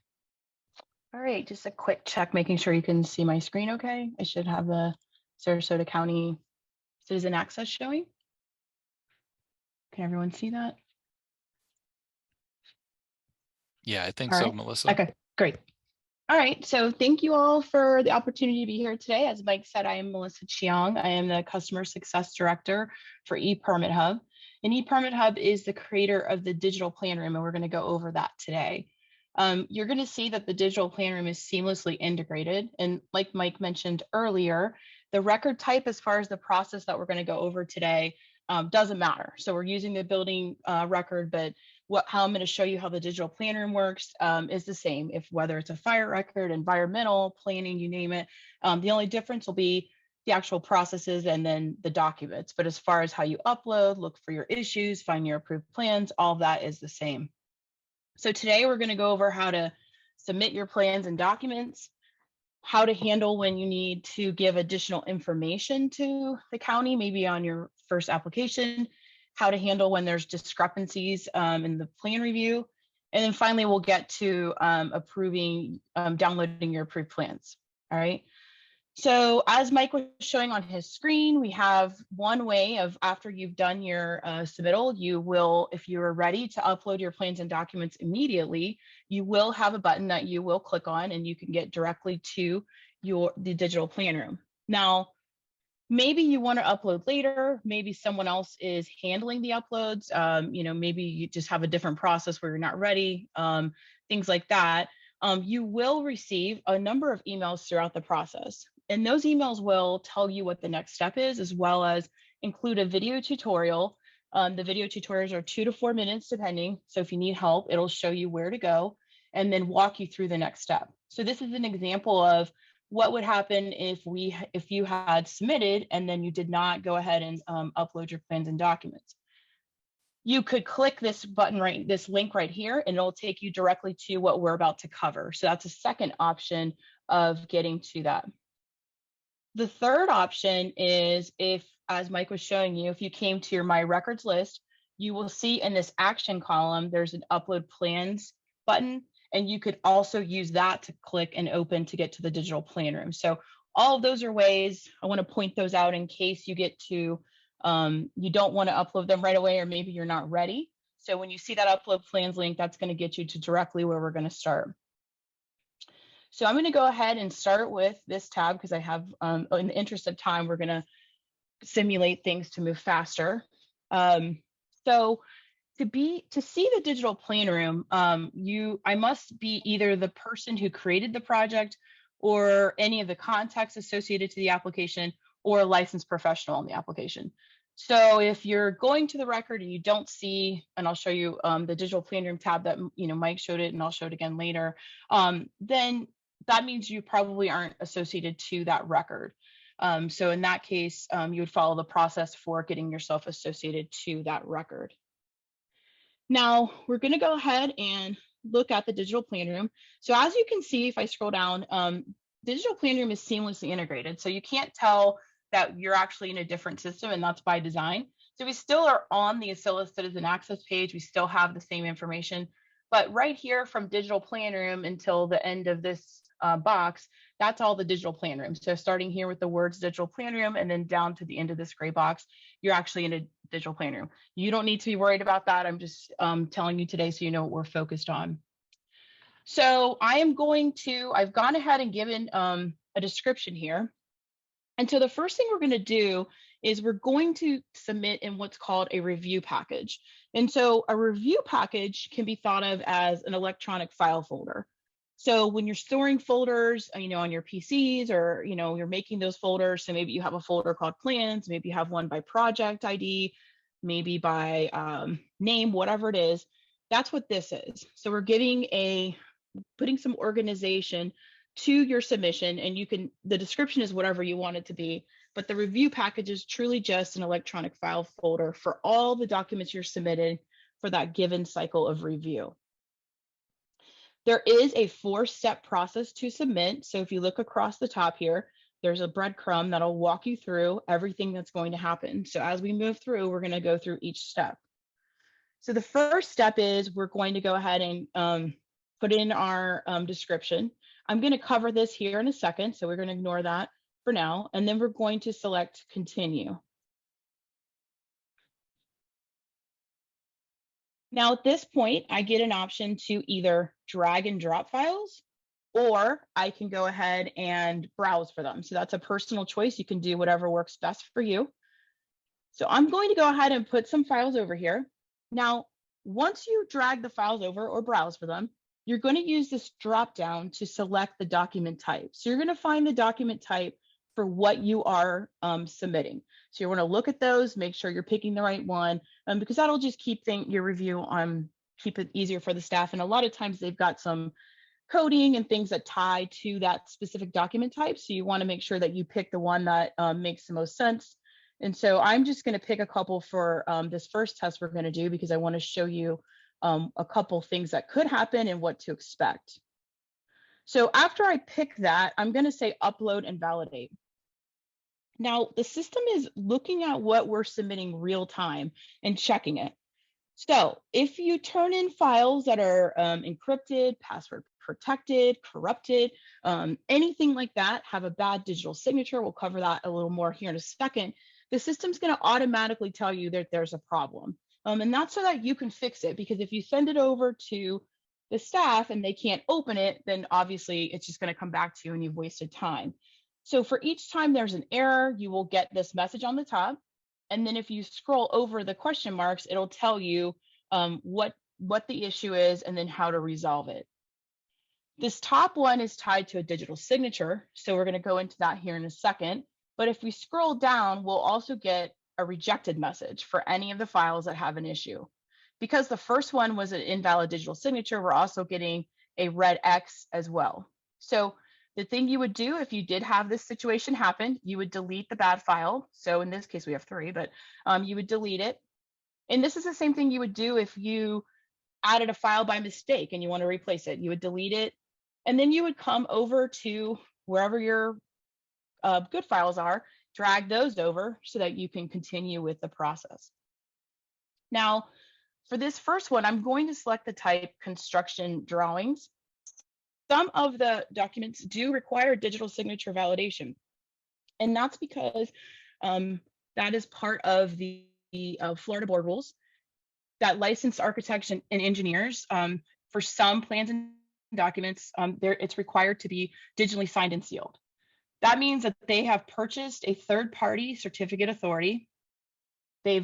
All right, just a quick check, making sure you can see my screen okay. I should have the Sarasota County Citizen Access showing. Can everyone see that? Yeah, I think All so, right. Melissa. Okay, great. All right, so thank you all for the opportunity to be here today. As Mike said, I am Melissa Chiang. I am the Customer Success Director for ePermit Hub. And ePermit Hub is the creator of the digital plan room, and we're going to go over that today. You're going to see that the digital plan room is seamlessly integrated. And like Mike mentioned earlier, the record type as far as the process that we're going to go over today doesn't matter. So we're using the building record, but how I'm going to show you how the digital plan room works is the same. If whether it's a fire record, environmental, planning, you name it, the only difference will be the actual processes and then the documents. But as far as how you upload, look for your issues, find your approved plans, all of that is the same. So today we're going to go over how to submit your plans and documents, how to handle when you need to give additional information to the county, maybe on your first application, how to handle when there's discrepancies in the plan review. And then finally, we'll get to downloading your approved plans. All right. So as Mike was showing on his screen, we have one way of, after you've done your submittal, you will, if you are ready to upload your plans and documents immediately, you will have a button that you will click on and you can get directly to the digital plan room. Now, maybe you want to upload later, maybe someone else is handling the uploads, maybe you just have a different process where you're not ready, things like that. You will receive a number of emails throughout the process. And those emails will tell you what the next step is, as well as include a video tutorial The video tutorials are 2 to 4 minutes depending. So if you need help, it'll show you where to go and then walk you through the next step. So this is an example of what would happen if you had submitted and then you did not go ahead and upload your plans and documents. You could click this button this link right here, and it'll take you directly to what we're about to cover. So that's a second option of getting to that. The third option is if, as Mike was showing you, if you came to your My Records list, you will see in this action column, there's an Upload Plans button, and you could also use that to click and open to get to the digital plan room. So all of those are ways. I want to point those out in case you get to, you don't want to upload them right away, or maybe you're not ready. So when you see that Upload Plans link, that's going to get you to directly where we're going to start. So I'm going to go ahead and start with this tab because I have, in the interest of time, we're going to simulate things to move faster. So to see the digital plan room, I must be either the person who created the project or any of the contacts associated to the application or a licensed professional on the application. So if you're going to the record and you don't see, and I'll show you the digital plan room tab that Mike showed it, and I'll show it again later, then that means you probably aren't associated to that record. So in that case, you would follow the process for getting yourself associated to that record. Now we're going to go ahead and look at the digital plan room. So as you can see, if I scroll down, digital plan room is seamlessly integrated. So you can't tell that you're actually in a different system, and that's by design. So we still are on the Acela Citizen Access page. We still have the same information, but right here from digital plan room until the end of this box, that's all the digital plan room. So starting here with the words digital plan room and then down to the end of this gray box, you're actually in a digital plan room. You don't need to be worried about that. I'm just telling you today so you know what we're focused on. So I've gone ahead and given a description here. And so the first thing we're going to do is we're going to submit in what's called a review package. And so a review package can be thought of as an electronic file folder. So when you're storing folders, on your PCs, or, you're making those folders, so maybe you have a folder called plans, maybe you have one by project ID, maybe by name, whatever it is, that's what this is. So we're putting some organization to your submission, and the description is whatever you want it to be, but the review package is truly just an electronic file folder for all the documents you're submitted for that given cycle of review. There is a 4-step process to submit. So if you look across the top here, there's a breadcrumb that'll walk you through everything that's going to happen. So as we move through, we're going to go through each step. So the first step is we're going to go ahead and put in our description. I'm going to cover this here in a second, so we're going to ignore that for now. And then we're going to select continue. Now at this point, I get an option to either drag and drop files, or I can go ahead and browse for them. So that's a personal choice. You can do whatever works best for you. So I'm going to go ahead and put some files over here. Now, once you drag the files over or browse for them, you're going to use this drop down to select the document type. So you're going to find the document type for what you are submitting. So you want to look at those, make sure you're picking the right one, because that'll just keep your review keep it easier for the staff. And a lot of times they've got some coding and things that tie to that specific document type. So you want to make sure that you pick the one that makes the most sense. And so I'm just going to pick a couple for this first test we're going to do, because I want to show you a couple things that could happen and what to expect. So after I pick that, I'm going to say upload and validate. Now, the system is looking at what we're submitting real time and checking it. So if you turn in files that are encrypted, password protected, corrupted, anything like that, have a bad digital signature, we'll cover that a little more here in a second, the system's going to automatically tell you that there's a problem. And that's so that you can fix it, because if you send it over to the staff and they can't open it, then obviously it's just going to come back to you and you've wasted time. So for each time there's an error, you will get this message on the top. And then if you scroll over the question marks, it'll tell you what the issue is and then how to resolve it. This top one is tied to a digital signature. So we're going to go into that here in a second. But if we scroll down, we'll also get a rejected message for any of the files that have an issue. Because the first one was an invalid digital signature, we're also getting a red X as well. So the thing you would do if you did have this situation happen, you would delete the bad file. So in this case, we have 3, but you would delete it. And this is the same thing you would do if you added a file by mistake and you want to replace it. You would delete it, and then you would come over to wherever your good files are, drag those over so that you can continue with the process. Now, for this first one, I'm going to select the type construction drawings. Some of the documents do require digital signature validation, and that's because that is part of the Florida board rules that licensed architects and engineers, for some plans and documents, it's required to be digitally signed and sealed. That means that they have purchased a third-party certificate authority. They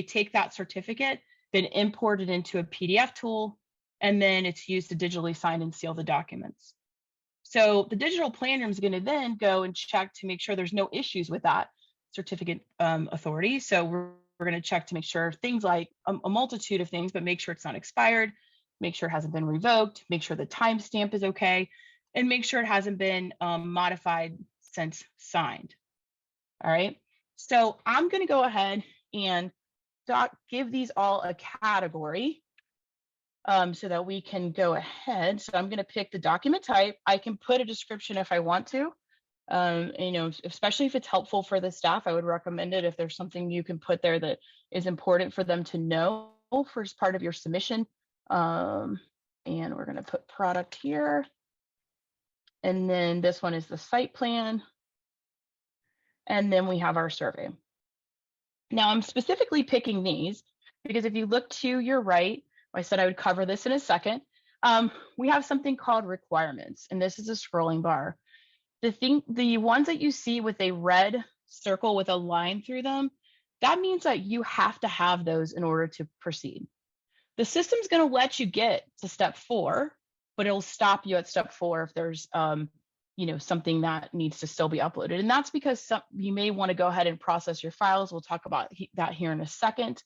take that certificate, then import it into a PDF tool, and then it's used to digitally sign and seal the documents. So the digital plan room is going to then go and check to make sure there's no issues with that certificate authority. So we're going to check to make sure things like a multitude of things, but make sure it's not expired, make sure it hasn't been revoked, make sure the timestamp is okay, and make sure it hasn't been modified since signed. All right. So I'm going to go ahead and give these all a category so that we can go ahead. So I'm going to pick the document type. I can put a description if I want to. Especially if it's helpful for the staff, I would recommend it if there's something you can put there that is important for them to know for as part of your submission. And we're going to put product here. And then this one is the site plan. And then we have our survey. Now I'm specifically picking these because if you look to your right, I said I would cover this in a second. We have something called requirements, and this is a scrolling bar. The ones that you see with a red circle with a line through them, that means that you have to have those in order to proceed. The system's going to let you get to step 4, but it'll stop you at step 4 if there's something that needs to still be uploaded. And that's because you may want to go ahead and process your files. We'll talk about that here in a second.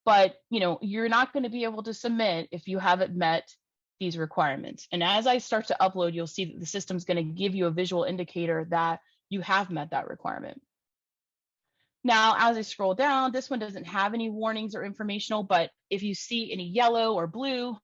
But you're not going to be able to submit if you haven't met these requirements. And as I start to upload, you'll see that the system's going to give you a visual indicator that you have met that requirement. Now, as I scroll down, this one doesn't have any warnings or informational, but if you see any yellow or blue,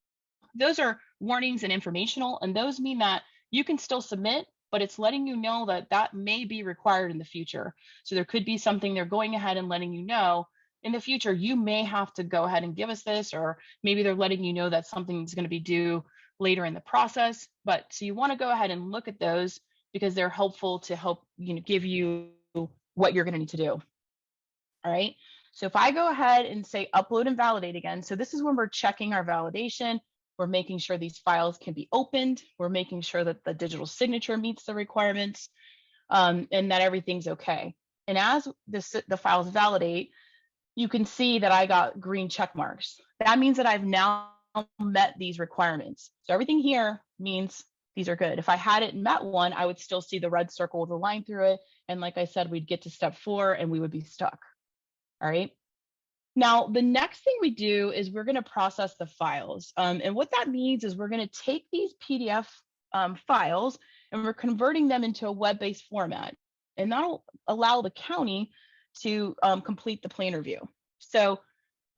those are warnings and informational, and those mean that you can still submit, but it's letting you know that that may be required in the future. So there could be something they're going ahead and letting you know in the future, you may have to go ahead and give us this, or maybe they're letting you know that something's going to be due later in the process. But so you want to go ahead and look at those because they're helpful to help give you what you're going to need to do. All right. So if I go ahead and say upload and validate again, so this is when we're checking our validation. We're making sure these files can be opened. We're making sure that the digital signature meets the requirements and that everything's okay. And as the files validate, you can see that I got green check marks. That means that I've now met these requirements. So everything here means these are good. If I hadn't met one, I would still see the red circle with a line through it. And like I said, we'd get to step 4 and we would be stuck. All right. Now, the next thing we do is we're going to process the files. And what that means is we're going to take these PDF files and we're converting them into a web-based format. And that'll allow the county to complete the plan review. So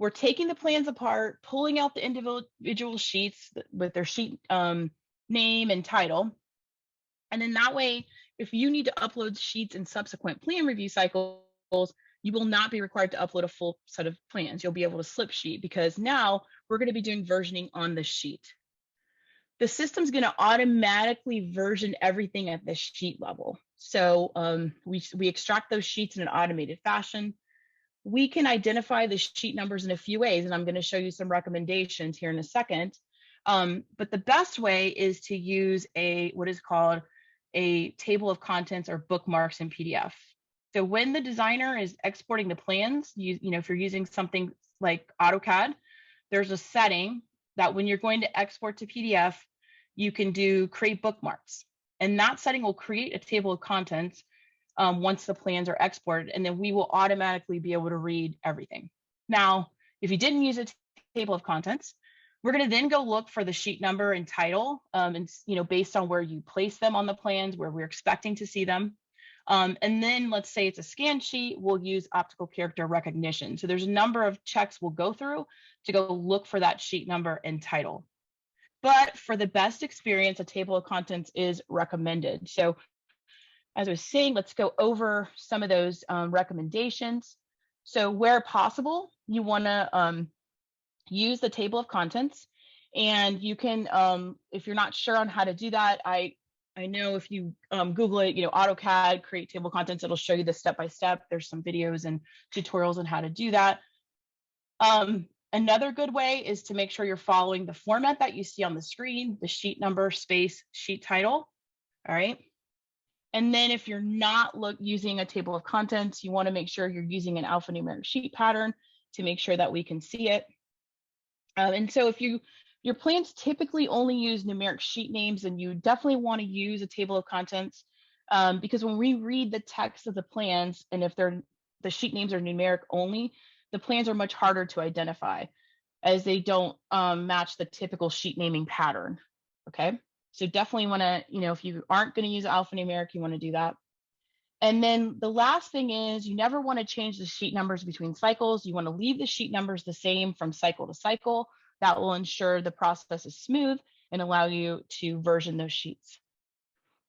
we're taking the plans apart, pulling out the individual sheets with their sheet name and title. And then that way, if you need to upload sheets in subsequent plan review cycles, you will not be required to upload a full set of plans. You'll be able to slip sheet because now we're going to be doing versioning on the sheet. The system's going to automatically version everything at the sheet level. So we extract those sheets in an automated fashion. We can identify the sheet numbers in a few ways, and I'm going to show you some recommendations here in a second. But the best way is to use what is called a table of contents or bookmarks in PDF. So when the designer is exporting the plans, if you're using something like AutoCAD, there's a setting that when you're going to export to PDF, you can do create bookmarks. And that setting will create a table of contents once the plans are exported, and then we will automatically be able to read everything. Now, if you didn't use a table of contents, we're going to then go look for the sheet number and title, and based on where you place them on the plans, where we're expecting to see them. And then let's say it's a scan sheet, we'll use optical character recognition. So there's a number of checks we'll go through to go look for that sheet number and title. But for the best experience, a table of contents is recommended. So as I was saying, let's go over some of those recommendations. So where possible, you want to use the table of contents, and you can, if you're not sure on how to do that, I know if you Google it, AutoCAD, create table of contents, it'll show you the step-by-step. There's some videos and tutorials on how to do that. Another good way is to make sure you're following the format that you see on the screen, the sheet number, space, sheet title. All right. And then if you're not using a table of contents, you want to make sure you're using an alphanumeric sheet pattern to make sure that we can see it. And so if your plans typically only use numeric sheet names, and you definitely want to use a table of contents, because when we read the text of the plans, and if the sheet names are numeric only, the plans are much harder to identify as they don't match the typical sheet naming pattern. Okay, so definitely want to, if you aren't going to use alphanumeric, you want to do that. And then the last thing is, you never want to change the sheet numbers between cycles. You want to leave the sheet numbers the same from cycle to cycle. That will ensure the process is smooth and allow you to version those sheets.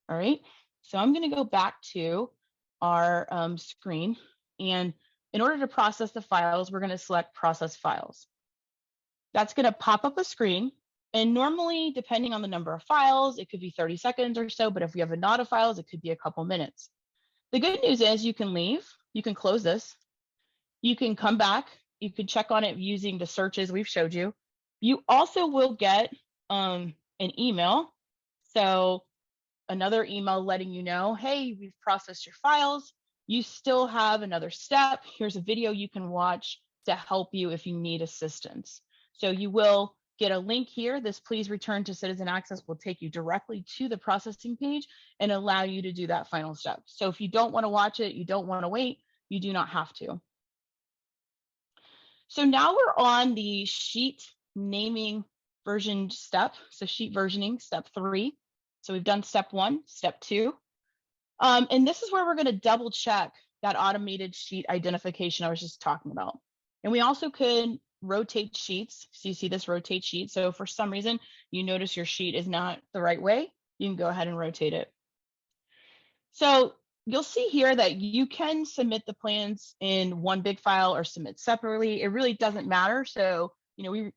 All right, so I'm going to go back to our screen, and in order to process the files, we're going to select process files. That's going to pop up a screen, and normally, depending on the number of files, it could be 30 seconds or so, but if we have a lot of files, it could be a couple minutes. The good news is you can leave, you can close this, you can come back, you can check on it using the searches we've showed you. You also will get an email. So another email letting you know, hey, we've processed your files. You still have another step. Here's a video you can watch to help you if you need assistance. So you will get a link here. This please return to Citizen Access will take you directly to the processing page and allow you to do that final step. So if you don't want to watch it, you don't want to wait, you do not have to. So now we're on the sheet naming version step. So sheet versioning, step 3. So we've done step 1, step 2. And this is where we're going to double check that automated sheet identification I was just talking about. And we also could rotate sheets. So you see this rotate sheet. So for some reason, you notice your sheet is not the right way, you can go ahead and rotate it. So you'll see here that you can submit the plans in one big file or submit separately. It really doesn't matter. So, we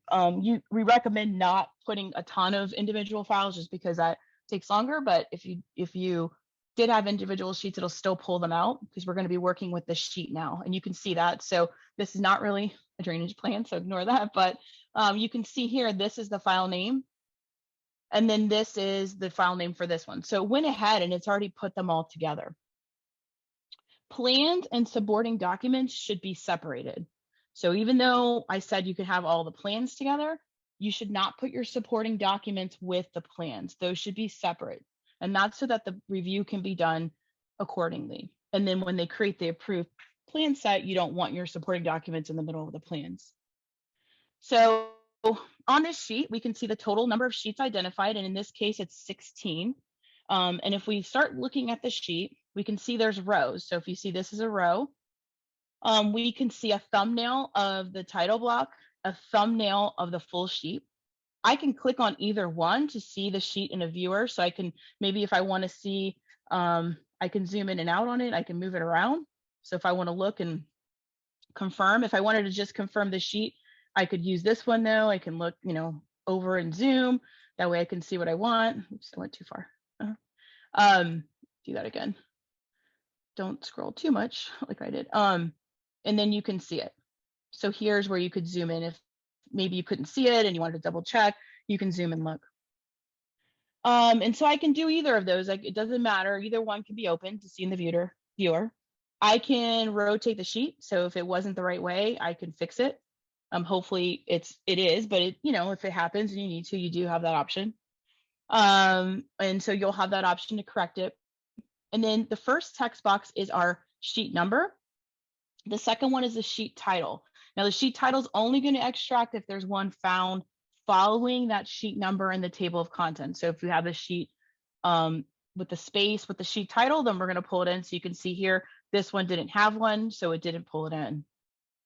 recommend not putting a ton of individual files just because that takes longer. But if you did have individual sheets, it'll still pull them out because we're going to be working with the sheet now, and you can see that. So this is not really a drainage plan, so ignore that. But you can see here, this is the file name, and then this is the file name for this one. So it went ahead and it's already put them all together. Plans and supporting documents should be separated. So even though I said you could have all the plans together, you should not put your supporting documents with the plans. Those should be separate. And that's so that the review can be done accordingly. And then when they create the approved plan set, you don't want your supporting documents in the middle of the plans. So on this sheet, we can see the total number of sheets identified. And in this case, it's 16. And if we start looking at the sheet, we can see there's rows. So if you see this is a row, we can see a thumbnail of the title block, a thumbnail of the full sheet. I can click on either one to see the sheet in a viewer. So I can, maybe if I want to see, I can zoom in and out on it. I can move it around. So if I want to look and confirm, if I wanted to just confirm the sheet, I could use this one though. I can look, over and zoom. That way I can see what I want. Oops, I went too far. Do that again. Don't scroll too much like I did. And then you can see it. So here's where you could zoom in. If maybe you couldn't see it and you wanted to double check, you can zoom and look. And so I can do either of those. Like, it doesn't matter. Either one can be open to see in the viewer. I can rotate the sheet. So if it wasn't the right way, I can fix it. Hopefully it is, but if it happens and you need to, you do have that option. And so you'll have that option to correct it. And then the first text box is our sheet number. The second one is the sheet title. Now the sheet title is only going to extract if there's one found following that sheet number in the table of contents. So if you have a sheet with the space with the sheet title, then we're going to pull it in. So you can see here, this one didn't have one, so it didn't pull it in.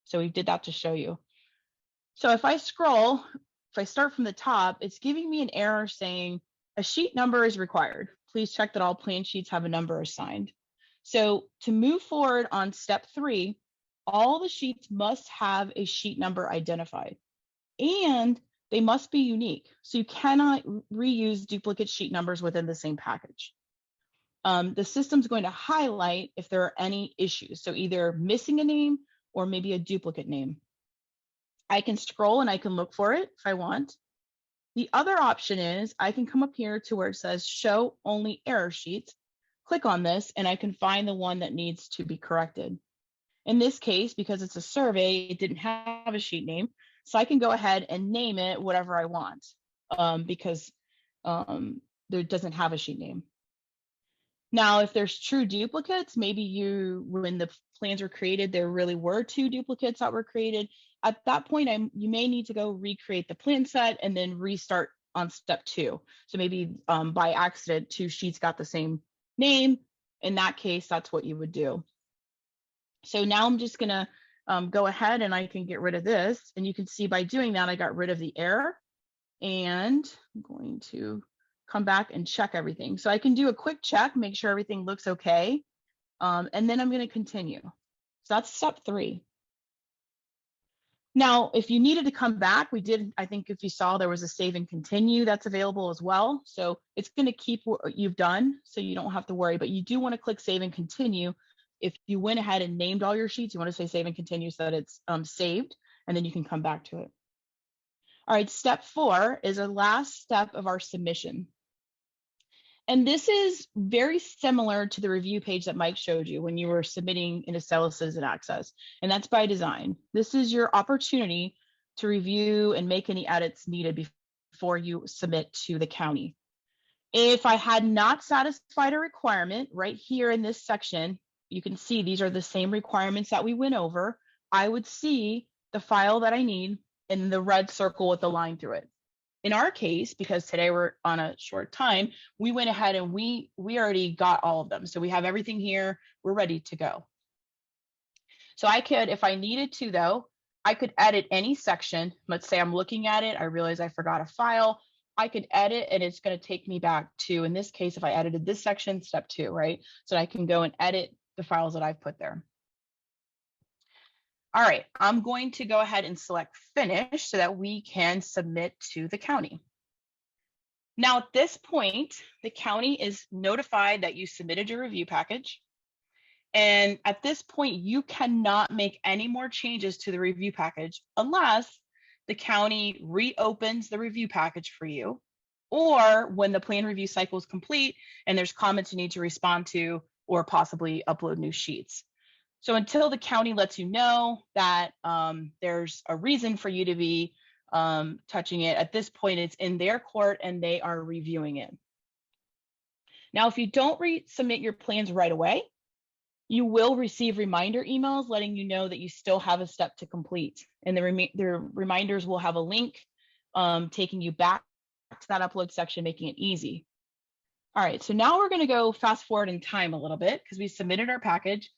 So we did that to show you. So if I scroll, if I start from the top, it's giving me an error saying a sheet number is required. Please check that all plan sheets have a number assigned. So to move forward on step 3, all the sheets must have a sheet number identified, and they must be unique. So you cannot reuse duplicate sheet numbers within the same package. The system's going to highlight if there are any issues. So either missing a name or maybe a duplicate name. I can scroll and I can look for it if I want. The other option is I can come up here to where it says show only error sheets, click on this, and I can find the one that needs to be corrected. In this case, because it's a survey, it didn't have a sheet name, so I can go ahead and name it whatever I want because there doesn't have a sheet name. Now, if there's true duplicates, maybe when the plans were created, there really were 2 duplicates that were created. At that point, you may need to go recreate the plan set and then restart on step 2. So maybe by accident, 2 sheets got the same name. In that case, that's what you would do. So now I'm just gonna go ahead and I can get rid of this. And you can see by doing that, I got rid of the error. And I'm going to come back and check everything. So I can do a quick check, make sure everything looks okay. And then I'm going to continue. So that's step 3. Now, if you needed to come back, I think if you saw, there was a save and continue that's available as well. So it's going to keep what you've done, so you don't have to worry, but you do want to click save and continue. If you went ahead and named all your sheets, you want to say save and continue so that it's saved, and then you can come back to it. All right, step 4 is the last step of our submission. And this is very similar to the review page that Mike showed you when you were submitting in Acela Citizen Access, and that's by design. This is your opportunity to review and make any edits needed before you submit to the county. If I had not satisfied a requirement right here in this section, you can see these are the same requirements that we went over. I would see the file that I need in the red circle with the line through it. In our case, because today we're on a short time, we went ahead and we already got all of them. So we have everything here, we're ready to go. So I could, if I needed to though, I could edit any section. Let's say I'm looking at it, I realize I forgot a file. I could edit and it's going to take me back to, in this case, if I edited this section, step 2, right? So I can go and edit the files that I've put there. All right, I'm going to go ahead and select finish so that we can submit to the county. Now, at this point, the county is notified that you submitted your review package. And at this point, you cannot make any more changes to the review package unless the county reopens the review package for you, or when the plan review cycle is complete and there's comments you need to respond to or possibly upload new sheets. So until the county lets you know that there's a reason for you to be touching it, at this point, it's in their court and they are reviewing it. Now, if you don't resubmit your plans right away, you will receive reminder emails letting you know that you still have a step to complete. And the reminders will have a link taking you back to that upload section, making it easy. All right, so now we're going to go fast forward in time a little bit because we submitted our package.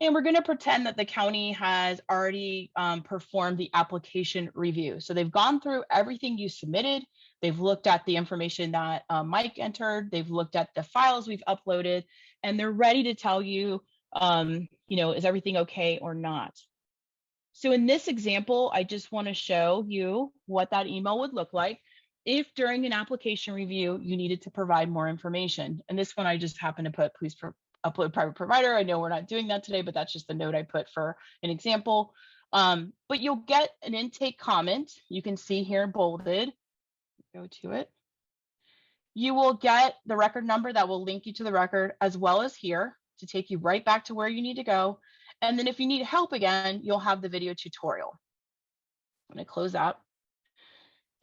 And we're going to pretend that the county has already performed the application review. So they've gone through everything you submitted. They've looked at the information that Mike entered. They've looked at the files we've uploaded, and they're ready to tell you, is everything okay or not? So in this example, I just want to show you what that email would look like if during an application review you needed to provide more information. And this one I just happened to put, please upload private provider. I know we're not doing that today, but that's just the note I put for an example. But you'll get an intake comment. You can see here bolded. Go to it. You will get the record number that will link you to the record, as well as here to take you right back to where you need to go. And then if you need help again, you'll have the video tutorial. I'm going to close out.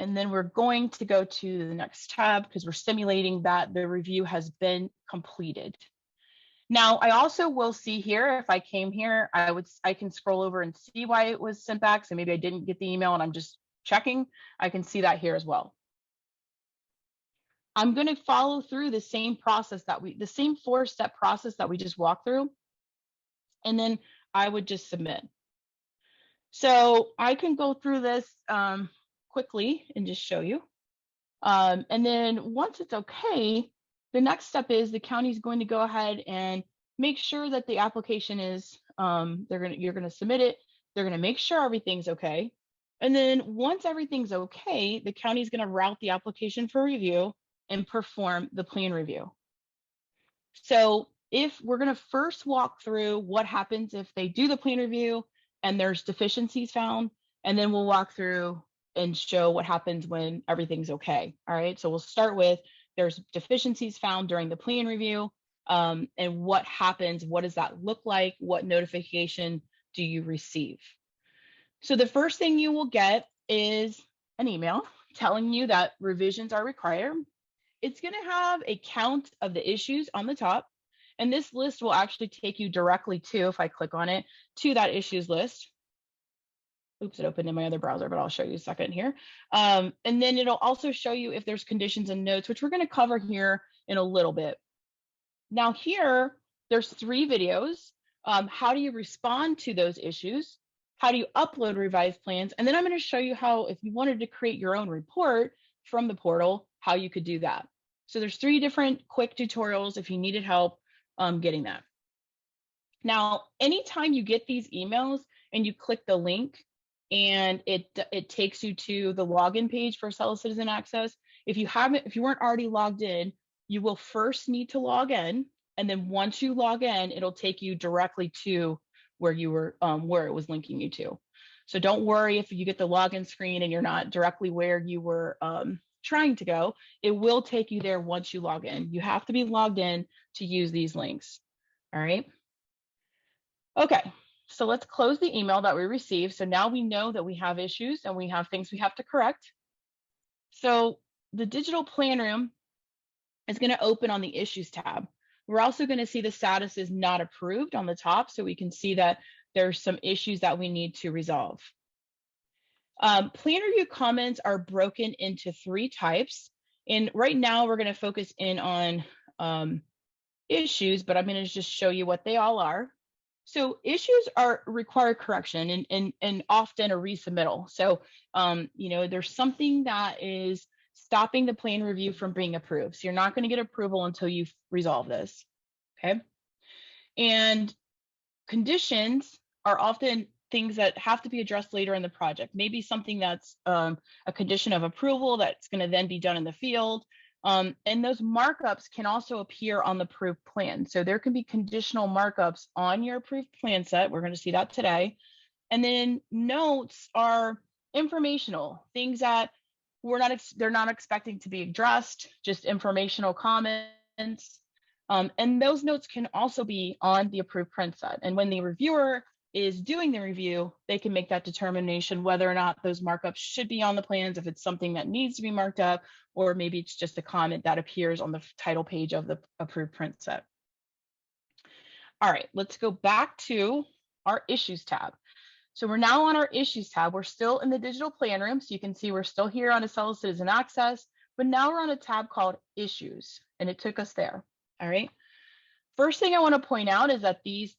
And then we're going to go to the next tab because we're simulating that the review has been completed. Now, I also will see here, if I came here, I can scroll over and see why it was sent back. So maybe I didn't get the email and I'm just checking. I can see that here as well. I'm going to follow through the same process the same 4-step process that we just walked through. And then I would just submit. So I can go through this quickly and just show you. And then once it's okay, the next step is the county is going to go ahead and make sure that the application is, you're going to submit it. They're going to make sure everything's okay. And then once everything's okay, the county is going to route the application for review and perform the plan review. So if we're going to first walk through what happens if they do the plan review and there's deficiencies found, and then we'll walk through and show what happens when everything's okay. All right, so we'll start with there's deficiencies found during the plan review, and what happens, what does that look like, what notification do you receive? So the first thing you will get is an email telling you that revisions are required. It's going to have a count of the issues on the top, and this list will actually take you directly to, if I click on it, to that issues list. Oops, it opened in my other browser, but I'll show you a second here. And then it'll also show you if there's conditions and notes, which we're going to cover here in a little bit. Now here, there's 3 videos. How do you respond to those issues? How do you upload revised plans? And then I'm going to show you how, if you wanted to create your own report from the portal, how you could do that. So there's 3 different quick tutorials if you needed help getting that. Now, anytime you get these emails and you click the link and it takes you to the login page for Acela Citizen Access, if you weren't already logged in, you will first need to log in, and then once you log in, it'll take you directly to where you were, where it was linking you to. So don't worry if you get the login screen and you're not directly where you were trying to go. It will take you there once you log in. You have to be logged in to use these links. All right. Okay, so let's close the email that we received. So now we know that we have issues and we have things we have to correct. So the digital plan room is going to open on the issues tab. We're also going to see the status is not approved on the top, so we can see that there's some issues that we need to resolve. Plan review comments are broken into 3 types. And right now we're going to focus in on issues, but I'm going to just show you what they all are. So issues require correction and often a resubmittal. So, there's something that is stopping the plan review from being approved. So you're not going to get approval until you've resolved this. Okay. And conditions are often things that have to be addressed later in the project. Maybe something that's a condition of approval that's going to then be done in the field. And those markups can also appear on the approved plan. So there can be conditional markups on your approved plan set. We're going to see that today. And then notes are informational, things that they're not expecting to be addressed, just informational comments. And those notes can also be on the approved print set. And when the reviewer is doing the review, they can make that determination whether or not those markups should be on the plans, if it's something that needs to be marked up, or maybe it's just a comment that appears on the title page of the approved print set. All right, let's go back to our issues tab. So we're now on our issues tab. We're still in the digital plan room. So you can see we're still here on Acela Citizen Access, but now we're on a tab called issues, and it took us there. All right. First thing I want to point out is that these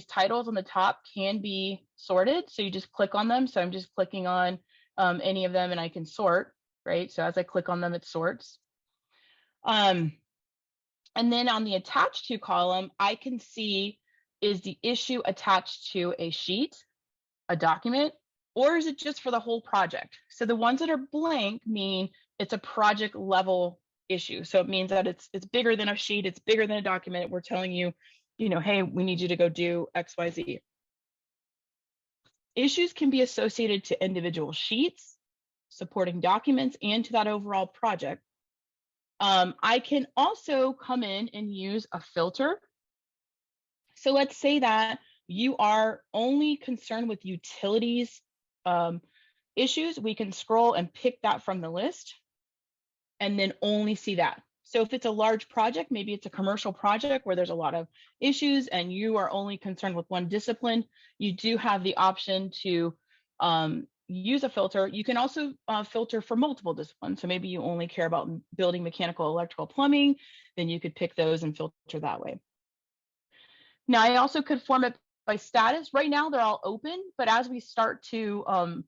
titles on the top can be sorted. So you just click on them. So I'm just clicking on any of them and I can sort, right? So as I click on them, it sorts. And then on the attached to column, I can see, is the issue attached to a sheet, a document, or is it just for the whole project? So the ones that are blank mean it's a project level issue. So it means that it's bigger than a sheet, it's bigger than a document. We're telling you, hey, we need you to go do XYZ. Issues can be associated to individual sheets, supporting documents, and to that overall project. I can also come in and use a filter. So let's say that you are only concerned with utilities issues. We can scroll and pick that from the list and then only see that. So if it's a large project, maybe it's a commercial project where there's a lot of issues and you are only concerned with one discipline, you do have the option to use a filter. You can also filter for multiple disciplines. So maybe you only care about building, mechanical, electrical, plumbing, then you could pick those and filter that way. Now I also could format by status. Right now they're all open, but as we start to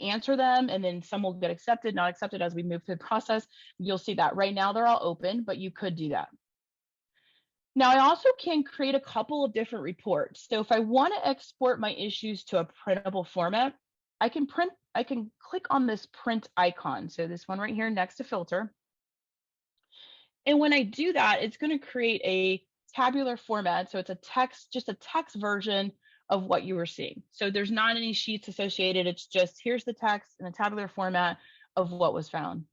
answer them, and then some will get accepted, not accepted as we move through the process, you'll see that right now they're all open, but you could do that. Now I also can create a couple of different reports. So if I want to export my issues to a printable format, I can click on this print icon. So this one right here next to filter. And when I do that, it's going to create a tabular format. So it's a text, just a text version of what you were seeing. So there's not any sheets associated. It's just here's the text in a tabular format of what was found.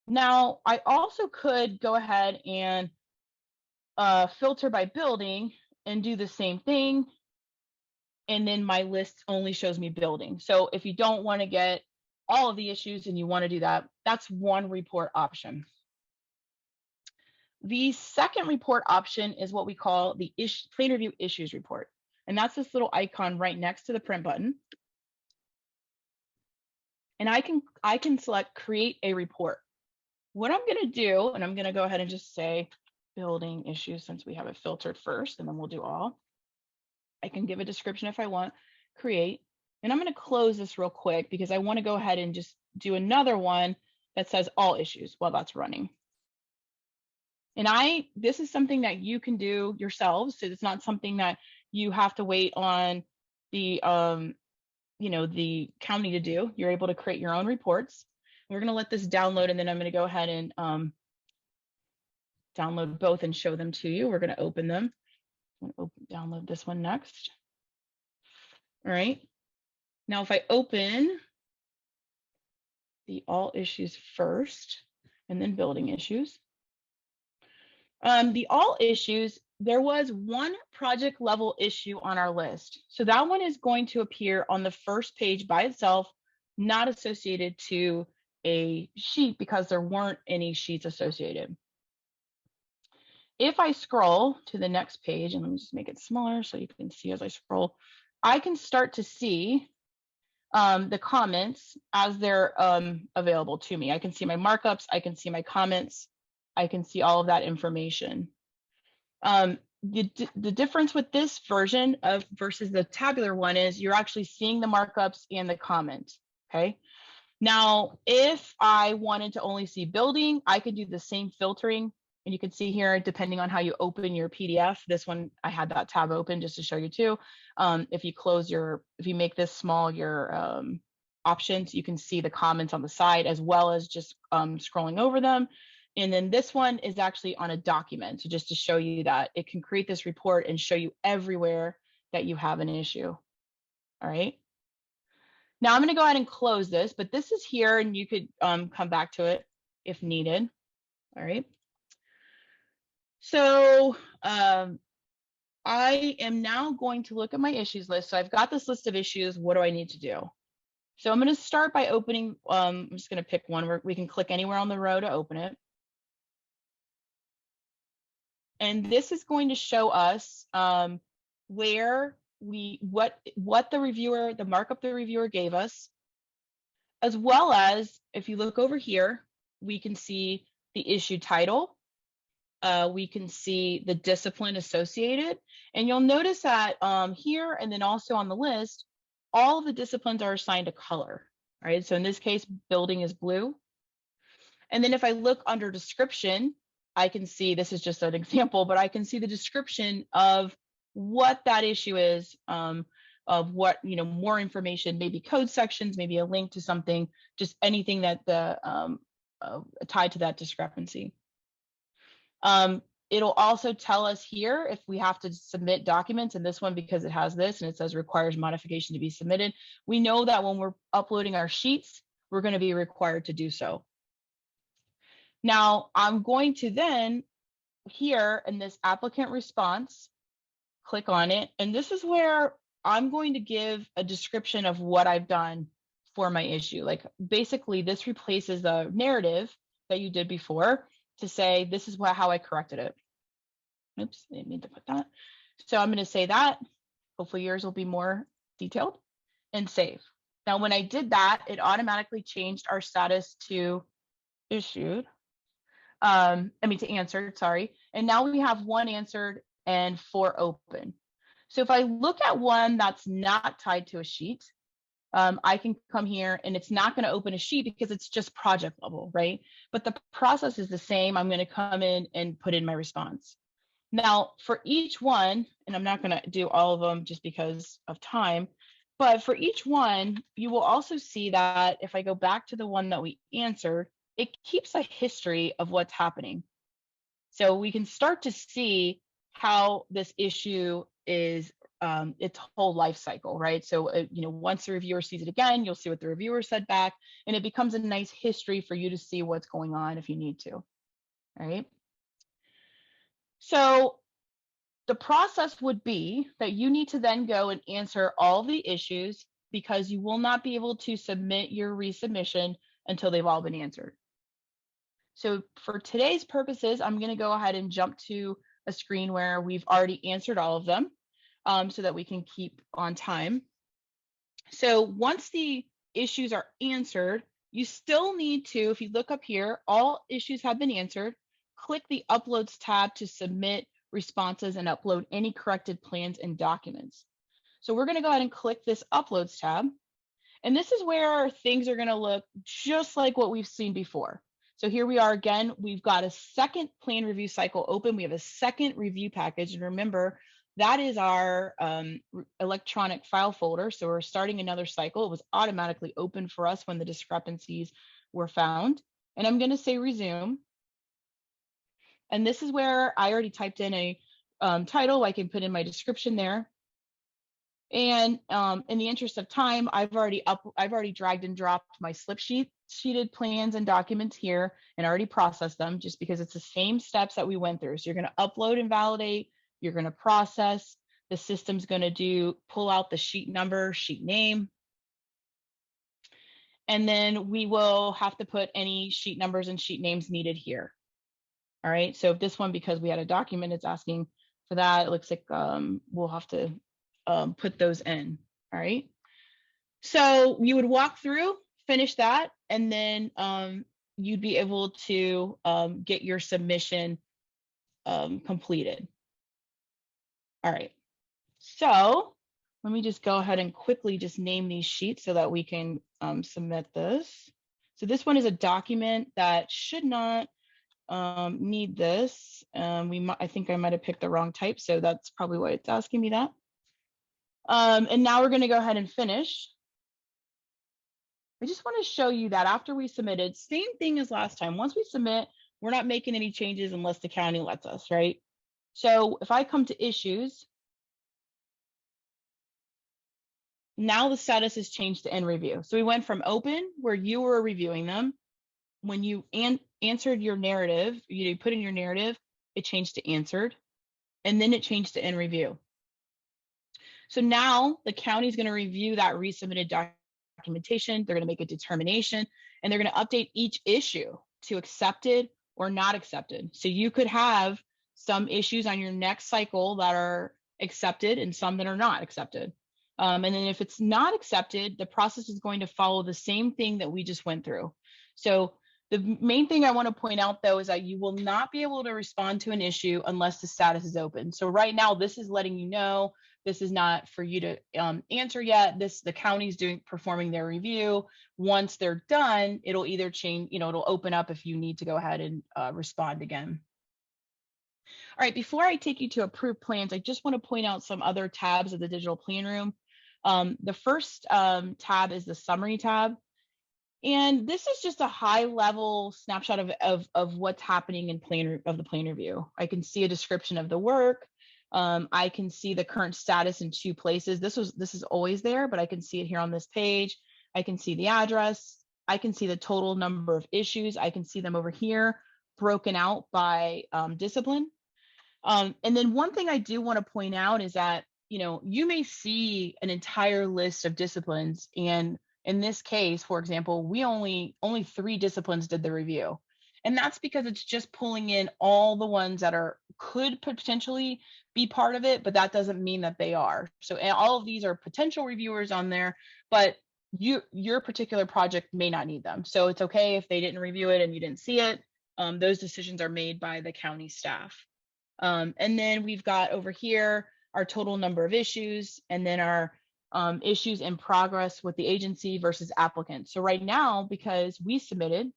Now, I also could go ahead and filter by building and do the same thing. And then my list only shows me building. So if you don't want to get all of the issues and you want to do that, that's one report option. The second report option is what we call the plan review issues report. And that's this little icon right next to the print button. And I can select create a report. What I'm going to do, and I'm going to go ahead and just say building issues since we have it filtered first, and then we'll do all. I can give a description if I want, create. And I'm going to close this real quick because I want to go ahead and just do another one that says all issues while that's running. And this is something that you can do yourselves. So it's not something that you have to wait on the the county to do. You're able to create your own reports. We're going to let this download, and then I'm going to go ahead and download both and show them to you. We're going to open them. I'm going to download this one next. All right. Now, if I open the all issues first and then building issues, the all issues, there was one project level issue on our list. So that one is going to appear on the first page by itself, not associated to a sheet because there weren't any sheets associated. If I scroll to the next page, and let me just make it smaller so you can see as I scroll, I can start to see the comments as they're available to me. I can see my markups, I can see my comments, I can see all of that information. The difference with this version versus the tabular one is you're actually seeing the markups and the comments, okay? Now, if I wanted to only see building, I could do the same filtering. And you can see here, depending on how you open your PDF, this one, I had that tab open just to show you too. If you make this small, your options, you can see the comments on the side as well as just scrolling over them. And then this one is actually on a document. So just to show you that it can create this report and show you everywhere that you have an issue. All right. Now I'm going to go ahead and close this, but this is here and you could come back to it if needed. All right. So I am now going to look at my issues list. So I've got this list of issues. What do I need to do? So I'm going to start by opening, I'm just going to pick one where we can click anywhere on the row to open it. And this is going to show us where what the reviewer, the markup the reviewer gave us, as well as if you look over here, we can see the issue title. We can see the discipline associated, and you'll notice that here and then also on the list, all of the disciplines are assigned a color, right? So in this case, building is blue. And then if I look under description, I can see, this is just an example, but I can see the description of what that issue is, of what, more information, maybe code sections, maybe a link to something, just anything that tied to that discrepancy. It'll also tell us here if we have to submit documents, and this one, because it has this and it says requires modification to be submitted, we know that when we're uploading our sheets, we're going to be required to do so. Now, I'm going to then, here in this applicant response, click on it, and this is where I'm going to give a description of what I've done for my issue. Like basically this replaces the narrative that you did before, to say, this is how I corrected it. Oops, I didn't mean to put that. So I'm going to say that. Hopefully yours will be more detailed, and save. Now, when I did that, it automatically changed our status to issued. To answered, sorry. And now we have 1 answered and 4 open. So if I look at one that's not tied to a sheet, I can come here and it's not going to open a sheet because it's just project level, right? But the process is the same. I'm going to come in and put in my response. Now, for each one, and I'm not going to do all of them just because of time, but for each one, you will also see that if I go back to the one that we answered, it keeps a history of what's happening. So we can start to see how this issue is its whole life cycle, right? So, once the reviewer sees it again, you'll see what the reviewer said back, and it becomes a nice history for you to see what's going on if you need to, all right? So the process would be that you need to then go and answer all the issues, because you will not be able to submit your resubmission until they've all been answered. So for today's purposes, I'm going to go ahead and jump to a screen where we've already answered all of them, so that we can keep on time. So once the issues are answered, you still need to, if you look up here, all issues have been answered, click the Uploads tab to submit responses and upload any corrected plans and documents. So we're going to go ahead and click this Uploads tab. And this is where things are going to look just like what we've seen before. So here we are again, we've got a second plan review cycle open. We have a second review package. And remember, that is our electronic file folder. So we're starting another cycle. It was automatically open for us when the discrepancies were found. And I'm going to say resume. And this is where I already typed in a title. I can put in my description there. And in the interest of time, I've already dragged and dropped my sheeted plans and documents here and already processed them, just because it's the same steps that we went through. So you're going to upload and validate, you're going to process, the system's going to pull out the sheet number, sheet name, and then we will have to put any sheet numbers and sheet names needed here. All right, so if this one, because we had a document, it's asking for that, it looks like we'll have to put those in. All right, so you would walk through, finish that, and then you'd be able to get your submission completed. All right, so let me just go ahead and quickly just name these sheets so that we can submit this. So this one is a document that should not need this. I think I might have picked the wrong type, so that's probably why it's asking me that. And now we're going to go ahead and finish. I just want to show you that after we submitted, same thing as last time. Once we submit, we're not making any changes unless the county lets us, right? So if I come to issues, now the status has changed to in review. So we went from open, where you were reviewing them. When you answered your narrative, you put in your narrative, it changed to answered, and then it changed to in review. So now the county is going to review that resubmitted documentation. They're going to make a determination, and they're going to update each issue to accepted or not accepted. So you could have some issues on your next cycle that are accepted and some that are not accepted. And then if it's not accepted, the process is going to follow the same thing that we just went through. So the main thing I want to point out, though, is that you will not be able to respond to an issue unless the status is open. So right now, this is letting you know this is not for you to answer yet. The county's performing their review. Once they're done, it'll either change, it'll open up if you need to go ahead and respond again. All right, before I take you to approved plans, I just want to point out some other tabs of the digital plan room. The first tab is the summary tab. And this is just a high level snapshot of what's happening in the plan review. I can see a description of the work. I can see the current status in 2 places. This is always there, but I can see it here on this page. I can see the address. I can see the total number of issues. I can see them over here broken out by discipline. And then one thing I do want to point out is that, you may see an entire list of disciplines, and in this case, for example, we only 3 disciplines did the review. And that's because it's just pulling in all the ones that could potentially be part of it, but that doesn't mean that they are. So all of these are potential reviewers on there, but your particular project may not need them. So it's okay if they didn't review it and you didn't see it. Those decisions are made by the county staff. And then we've got over here our total number of issues, and then our issues in progress with the agency versus applicant. So right now, because we submitted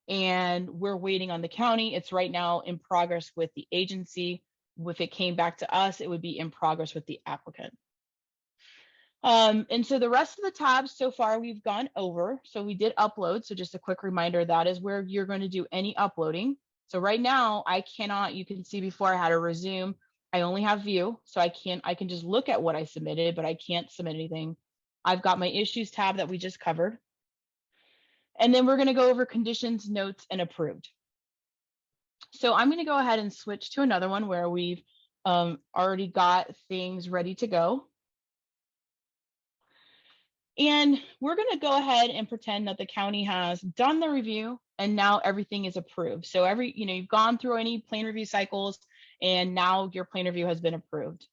and we're waiting on the county, it's right now in progress with the agency. If it came back to us, it would be in progress with the applicant. And so the rest of the tabs so far we've gone over. So we did upload. So just a quick reminder, that is where you're going to do any uploading. So right now I cannot, you can see before I had to resume, I only have view. So I can just look at what I submitted, but I can't submit anything. I've got my issues tab that we just covered. And then we're going to go over conditions, notes, and approved. So I'm going to go ahead and switch to another one where we've already got things ready to go. And we're going to go ahead and pretend that the county has done the review and now everything is approved. So you've gone through any plan review cycles and now your plan review has been approved.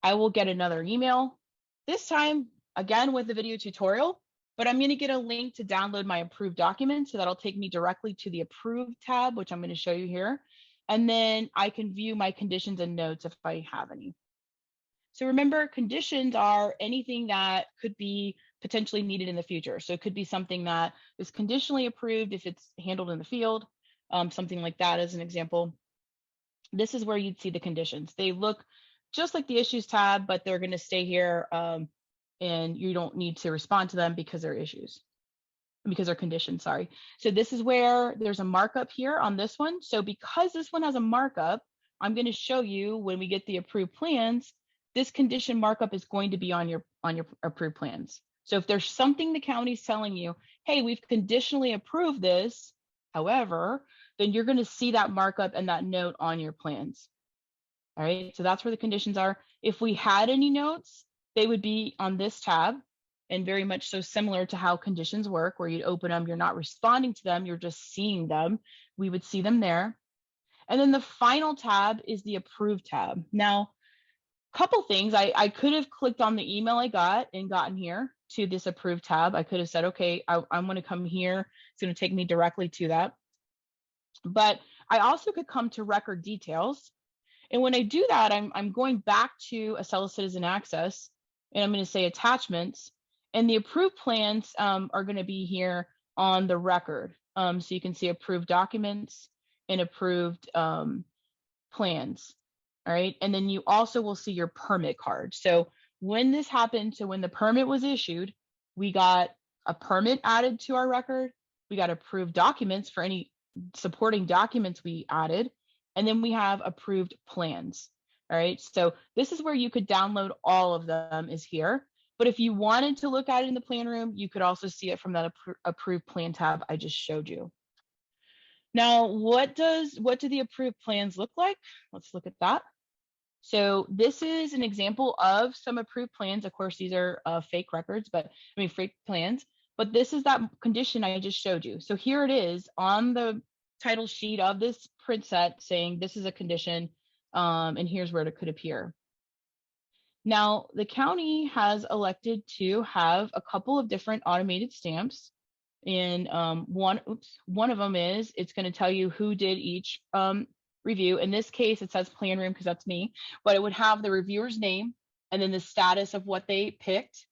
I will get another email, this time again with the video tutorial, but I'm going to get a link to download my approved document. So that'll take me directly to the approved tab, which I'm going to show you here. And then I can view my conditions and notes if I have any. So remember, conditions are anything that could be potentially needed in the future. So it could be something that is conditionally approved if it's handled in the field, something like that as an example. This is where you'd see the conditions. They look just like the issues tab, but they're going to stay here and you don't need to respond to them because they're conditions, sorry. So this is where there's a markup here on this one. So because this one has a markup, I'm going to show you when we get the approved plans, this condition markup is going to be on your approved plans. So if there's something the county's telling you, hey, we've conditionally approved this, however, then you're going to see that markup and that note on your plans. All right, so that's where the conditions are. If we had any notes, they would be on this tab, and very much so similar to how conditions work, where you'd open them, you're not responding to them, you're just seeing them. We would see them there. And then the final tab is the approved tab. Now, couple things, I could have clicked on the email I got and gotten here to this approved tab. I could have said, okay, I'm going to come here. It's going to take me directly to that. But I also could come to record details. And when I do that, I'm going back to Acela Citizen Access, and I'm going to say attachments. And the approved plans are going to be here on the record. So you can see approved documents and approved plans. All right. And then you also will see your permit card. So when this happened, so when the permit was issued, we got a permit added to our record. We got approved documents for any supporting documents we added. And then we have approved plans. All right. So this is where you could download all of them is here. But if you wanted to look at it in the plan room, you could also see it from that approved plan tab I just showed you. Now, what do the approved plans look like? Let's look at that. So this is an example of some approved plans. Of course, these are fake records, fake plans, but this is that condition I just showed you. So here it is on the title sheet of this print set saying this is a condition, and here's where it could appear. Now, the county has elected to have a couple of different automated stamps. And one of them is, it's going to tell you who did each review. In this case, it says plan room because that's me, but it would have the reviewer's name and then the status of what they picked.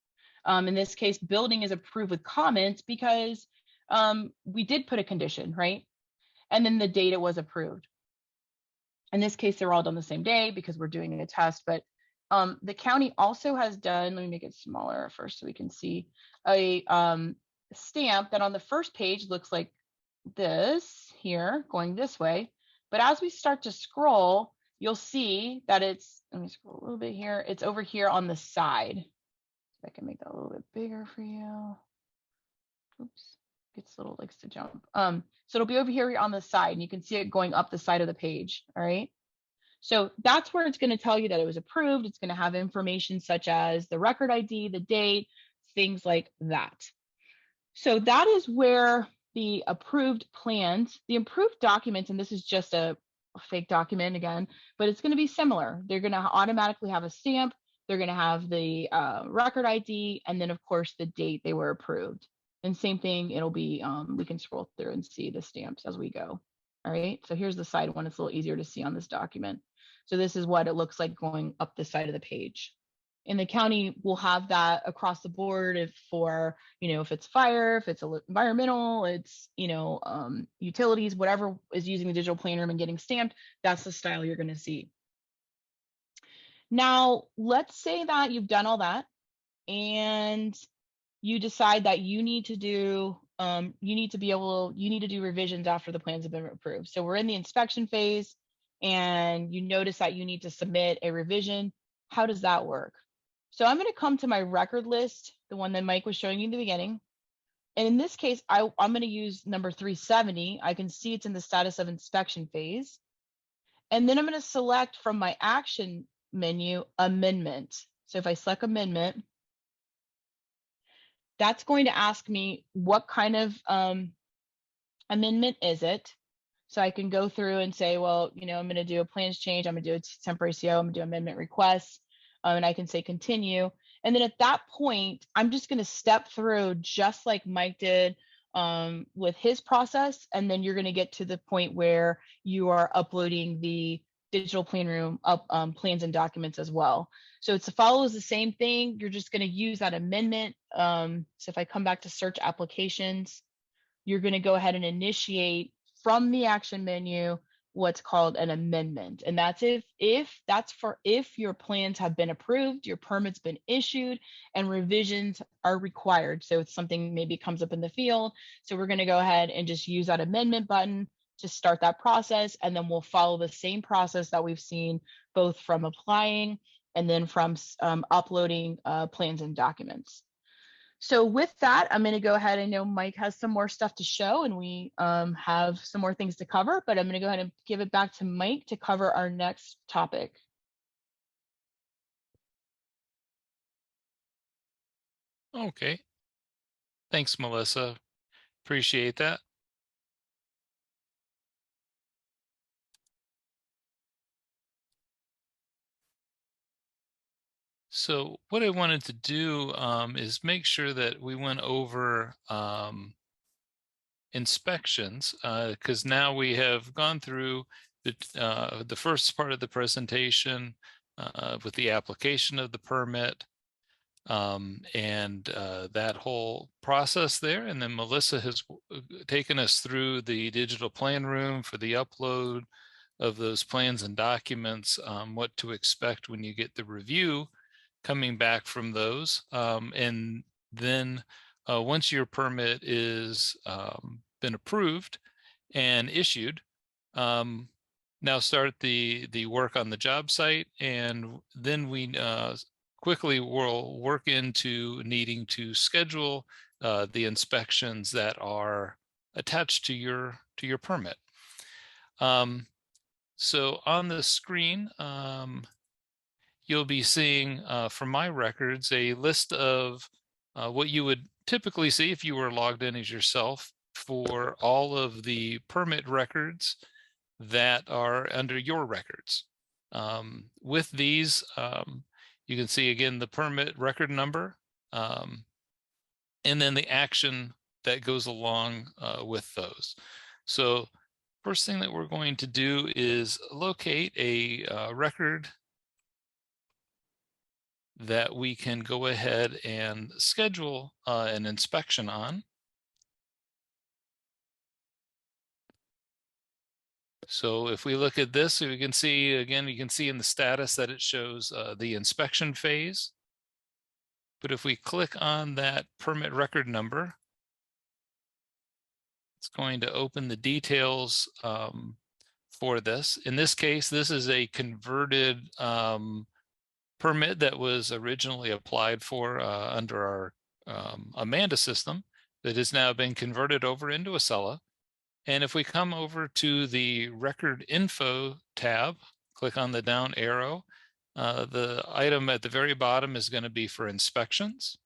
In this case, building is approved with comments because we did put a condition, right? And then the date it was approved. In this case, they're all done the same day because we're doing a test, but the county also has done, let me make it smaller first so we can see, a stamp that on the first page looks like this here, going this way. But as we start to scroll, you'll see that it's, let me scroll a little bit here, it's over here on the side. If I can make that a little bit bigger for you. Oops, gets little, likes to jump. So it'll be over here on the side, and you can see it going up the side of the page, all right? So that's where it's going to tell you that it was approved. It's going to have information such as the record ID, the date, things like that. So that is where the approved plans, the approved documents, and this is just a fake document again, but it's going to be similar. They're going to automatically have a stamp. They're going to have the record ID, and then of course the date they were approved. And same thing, it'll be, we can scroll through and see the stamps as we go. All right, so here's the side one. It's a little easier to see on this document. So this is what it looks like going up the side of the page. And the county will have that across the board if for, if it's fire, if it's environmental, it's, utilities, whatever is using the digital plan room and getting stamped, that's the style you're going to see. Now, let's say that you've done all that and you decide that you need to do revisions after the plans have been approved. So we're in the inspection phase and you notice that you need to submit a revision. How does that work? So I'm going to come to my record list, the one that Mike was showing you in the beginning. And in this case, I'm going to use number 370. I can see it's in the status of inspection phase. And then I'm going to select from my action menu, amendment. So if I select amendment, that's going to ask me what kind of amendment is it. So I can go through and say, well, I'm going to do a plans change. I'm going to do a temporary CO. I'm going to do amendment requests. And I can say continue. And then at that point, I'm just going to step through just like Mike did with his process. And then you're going to get to the point where you are uploading the digital plan room plans and documents as well. So it follows the same thing. You're just going to use that amendment. So if I come back to search applications, you're going to go ahead and initiate from the action menu what's called an amendment. And that's if your plans have been approved, your permit's been issued, and revisions are required. So it's something maybe comes up in the field. So we're going to go ahead and just use that amendment button to start that process. And then we'll follow the same process that we've seen both from applying and then from uploading plans and documents. So with that, I'm going to go ahead. I know Mike has some more stuff to show and we have some more things to cover, but I'm going to go ahead and give it back to Mike to cover our next topic. Okay. Thanks, Melissa. Appreciate that. So what I wanted to do is make sure that we went over inspections, because now we have gone through the first part of the presentation with the application of the permit and that whole process there. And then Melissa has taken us through the digital plan room for the upload of those plans and documents, what to expect when you get the review coming back from those. And then once your permit is been approved and issued, now start the work on the job site, and then we quickly will work into needing to schedule the inspections that are attached to your permit. So on the screen, you'll be seeing from my records a list of what you would typically see if you were logged in as yourself for all of the permit records that are under your records. With these, you can see again the permit record number and then the action that goes along with those. So first thing that we're going to do is locate a record that we can go ahead and schedule an inspection on. So if we look at this, we can see, again, you can see in the status that it shows the inspection phase. But if we click on that permit record number, it's going to open the details for this. In this case, this is a converted permit that was originally applied for under our Amanda system that has now been converted over into Acela. And if we come over to the record info tab, click on the down arrow, the item at the very bottom is going to be for inspections.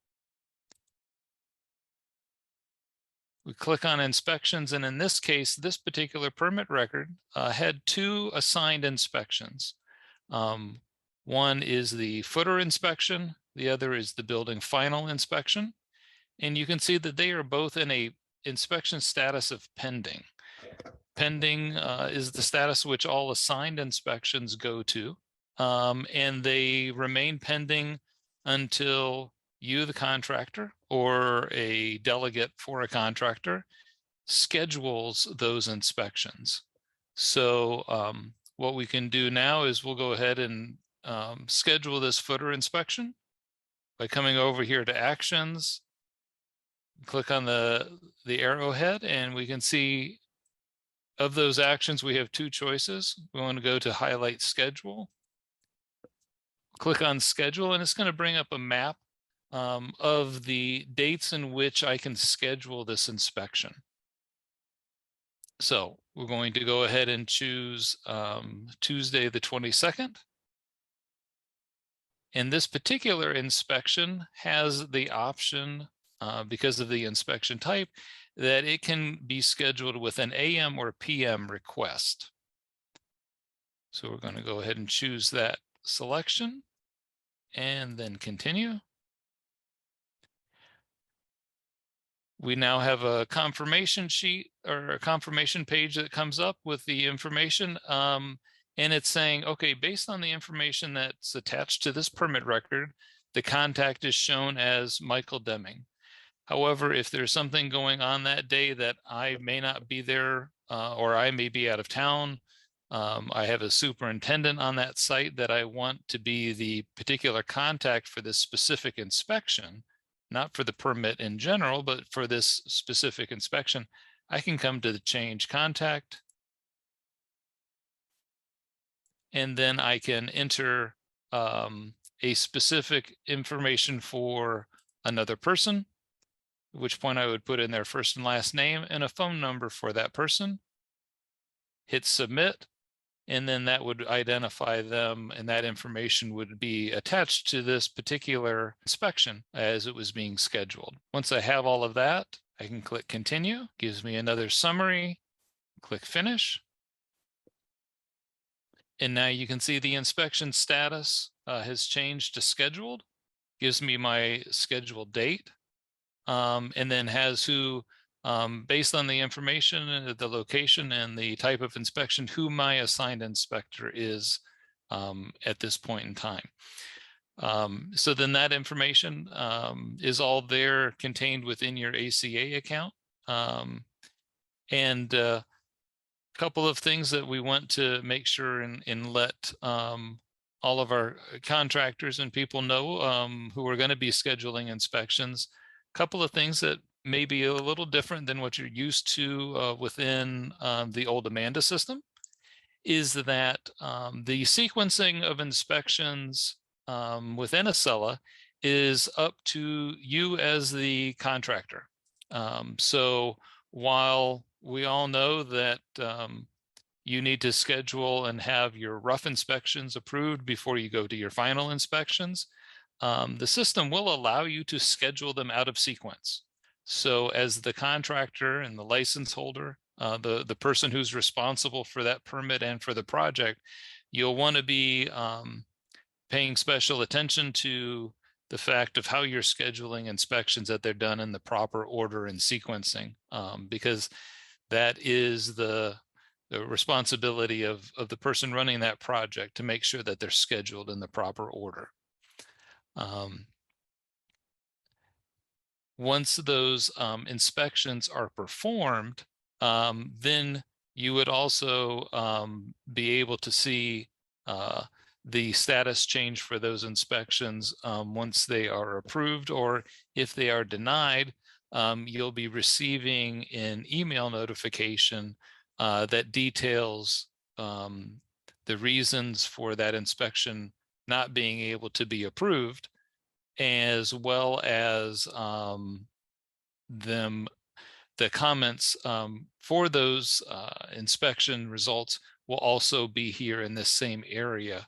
We click on inspections, and in this case, this particular permit record had 2 assigned inspections. One is the footer inspection, the other is the building final inspection. And you can see that they are both in a inspection status of pending. Pending is the status which all assigned inspections go to, and they remain pending until you, the contractor, or a delegate for a contractor schedules those inspections. So what we can do now is we'll go ahead and schedule this footer inspection by coming over here to actions, click on the arrowhead, and we can see of those actions, we have 2 choices. We want to go to highlight schedule, click on schedule, and it's going to bring up a map of the dates in which I can schedule this inspection. So we're going to go ahead and choose Tuesday the 22nd. And this particular inspection has the option, because of the inspection type, that it can be scheduled with an AM or PM request. So we're going to go ahead and choose that selection and then continue. We now have a confirmation sheet or a confirmation page that comes up with the information. And it's saying, okay, based on the information that's attached to this permit record, the contact is shown as Michael Deming. However, if there's something going on that day that I may not be there, or I may be out of town, I have a superintendent on that site that I want to be the particular contact for this specific inspection, not for the permit in general, but for this specific inspection, I can come to the change contact. And then I can enter a specific information for another person, at which point I would put in their first and last name and a phone number for that person, hit submit, and then that would identify them, and that information would be attached to this particular inspection as it was being scheduled. Once I have all of that, I can click continue, gives me another summary, click finish. And now you can see the inspection status has changed to scheduled, gives me my scheduled date, and then has who, based on the information, the location, and the type of inspection, who my assigned inspector is at this point in time. So then that information is all there contained within your ACA account. And a couple of things that we want to make sure and let all of our contractors and people know who are going to be scheduling inspections. Couple of things that may be a little different than what you're used to within the old Amanda system is that the sequencing of inspections within Acela is up to you as the contractor. So while we all know that you need to schedule and have your rough inspections approved before you go to your final inspections, the system will allow you to schedule them out of sequence. So as the contractor and the license holder, the person who's responsible for that permit and for the project, you'll want to be paying special attention to the fact of how you're scheduling inspections, that they're done in the proper order and sequencing, because that is the responsibility of the person running that project to make sure that they're scheduled in the proper order. Once those inspections are performed, then you would also be able to see the status change for those inspections once they are approved, or if they are denied, you'll be receiving an email notification that details the reasons for that inspection not being able to be approved, as well as the comments for those inspection results will also be here in this same area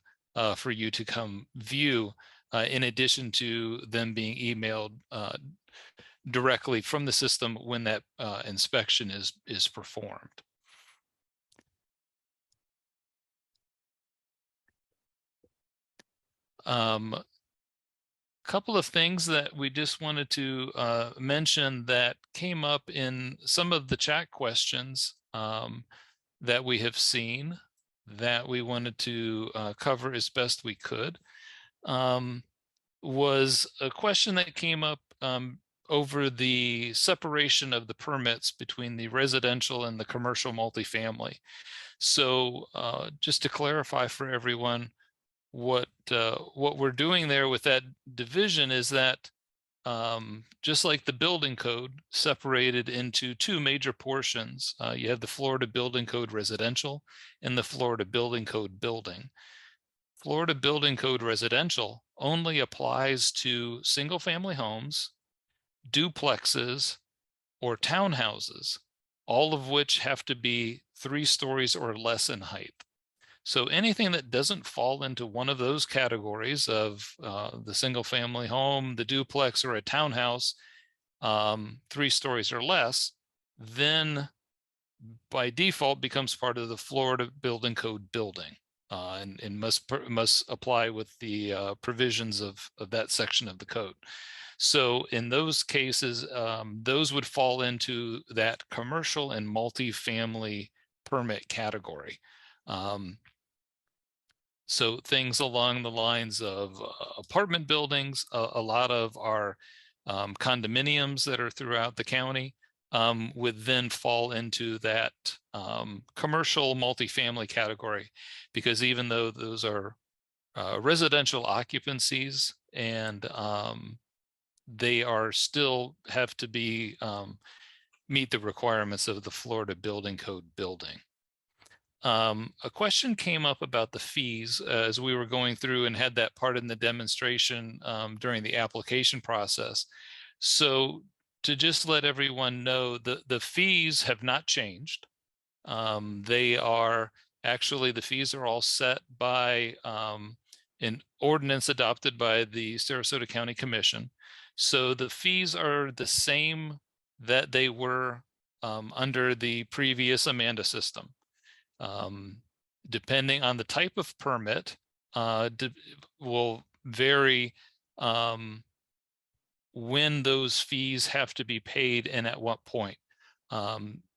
for you to come view, in addition to them being emailed directly from the system when that inspection is performed. Couple of things that we just wanted to mention that came up in some of the chat questions that we have seen that we wanted to cover as best we could. Was a question that came up over the separation of the permits between the residential and the commercial multifamily. So just to clarify for everyone, what we're doing there with that division is that just like the building code separated into two major portions, you have the Florida Building Code Residential and the Florida Building Code Building. Florida Building Code Residential only applies to single family homes, duplexes, or townhouses, all of which have to be 3 stories or less in height. So anything that doesn't fall into one of those categories of the single family home, the duplex, or a townhouse, 3 stories or less, then by default becomes part of the Florida Building Code building. And must apply with the provisions of that section of the code. So in those cases, those would fall into that commercial and multifamily permit category. So things along the lines of apartment buildings, a lot of our condominiums that are throughout the county would then fall into that commercial multifamily category, because even though those are residential occupancies and they are still have to be meet the requirements of the Florida Building Code building. A question came up about the fees as we were going through and had that part in the demonstration during the application process. So to just let everyone know, the fees have not changed. They are actually, the fees are all set by an ordinance adopted by the Sarasota County Commission. So the fees are the same that they were under the previous Amanda system. Depending on the type of permit, will vary when those fees have to be paid and at what point.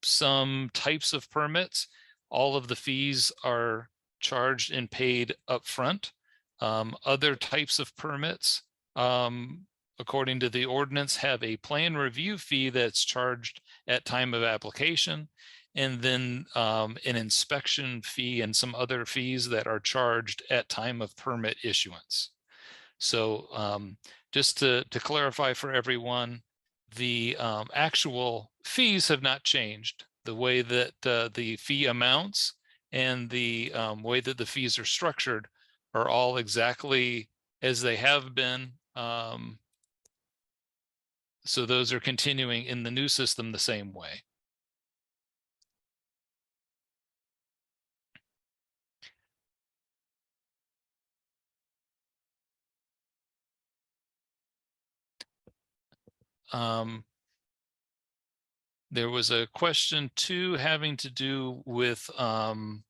Some types of permits, all of the fees are charged and paid upfront. Other types of permits, according to the ordinance, have a plan review fee that's charged at time of application, and then an inspection fee and some other fees that are charged at time of permit issuance. So just to clarify for everyone, the actual fees have not changed. The way that the fee amounts and the way that the fees are structured are all exactly as they have been. So those are continuing in the new system the same way. There was a question too having to do with the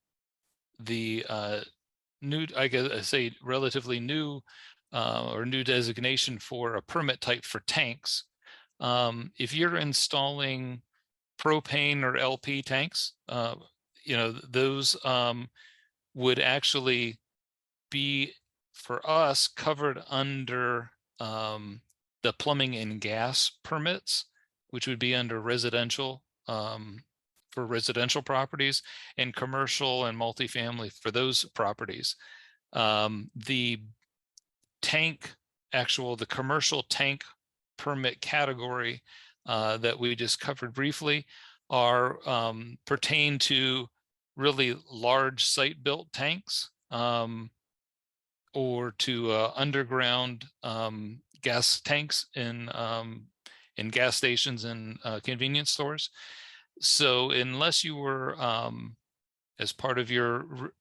new, I guess I say relatively new or new designation for a permit type for tanks. If you're installing propane or LP tanks, those would actually be, for us, covered under the plumbing and gas permits, which would be under residential for residential properties, and commercial and multifamily for those properties. The commercial tank permit category that we just covered briefly are pertain to really large site built tanks or to underground gas tanks in gas stations and convenience stores. So unless you were as part of your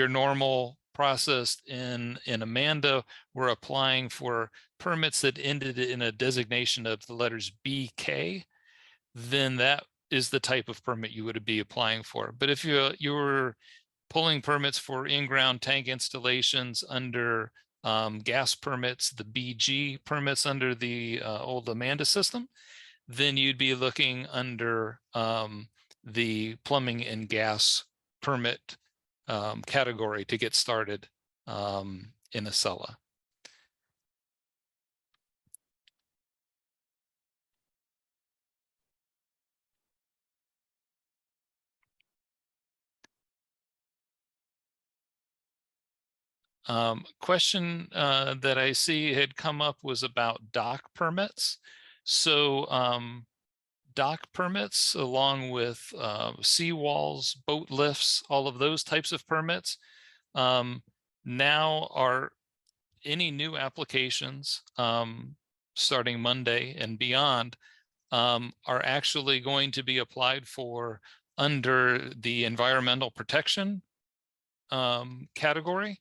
normal processed in Amanda were applying for permits that ended in a designation of the letters BK, then that is the type of permit you would be applying for. But if you were pulling permits for in-ground tank installations under gas permits, the BG permits under the old Amanda system, then you'd be looking under the plumbing and gas permit category to get started in Acela. Question that I see had come up was about dock permits. So dock permits, along with seawalls, boat lifts, all of those types of permits, now are any new applications starting Monday and beyond are actually going to be applied for under the environmental protection category.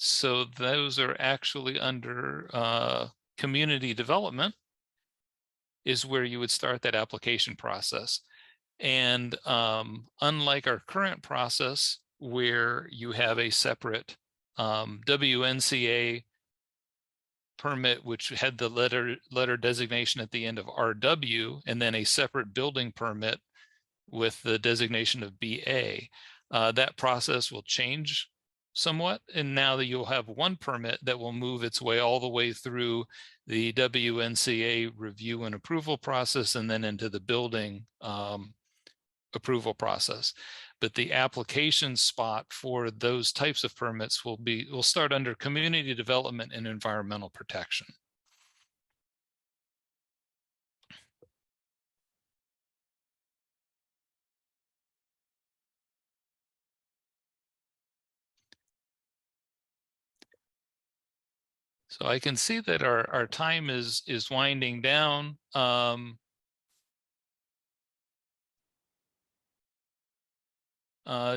So those are actually under community development is where you would start that application process. And unlike our current process where you have a separate WNCA permit, which had the letter designation at the end of RW, and then a separate building permit with the designation of BA, that process will change somewhat. And now that you'll have one permit that will move its way all the way through the WNCA review and approval process and then into the building approval process. But the application spot for those types of permits will start under community development and environmental protection. So I can see that our time is winding down.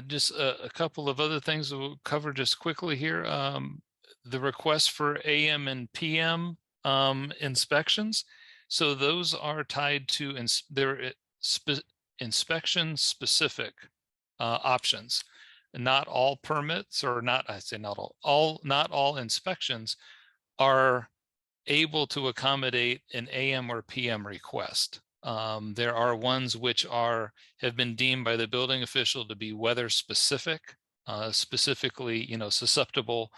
Just a couple of other things we'll cover just quickly here. The request for AM and PM inspections. So those are tied to inspection specific options. Not all permits, or not, I say not all inspections are able to accommodate an AM or PM request. There are ones which have been deemed by the building official to be weather specific, specifically, susceptible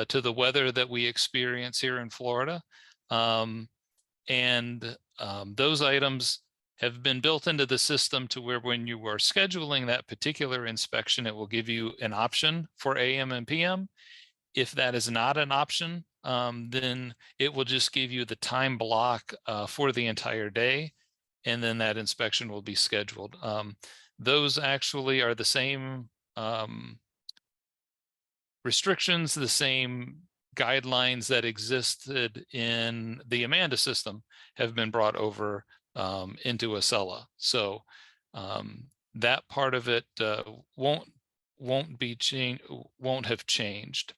to the weather that we experience here in Florida. Those items have been built into the system to where when you are scheduling that particular inspection, it will give you an option for AM and PM. If that is not an option, then it will just give you the time block for the entire day, and then that inspection will be scheduled. Those actually are the same restrictions, the same guidelines that existed in the Amanda system have been brought over into Acela. So that part of it won't have changed.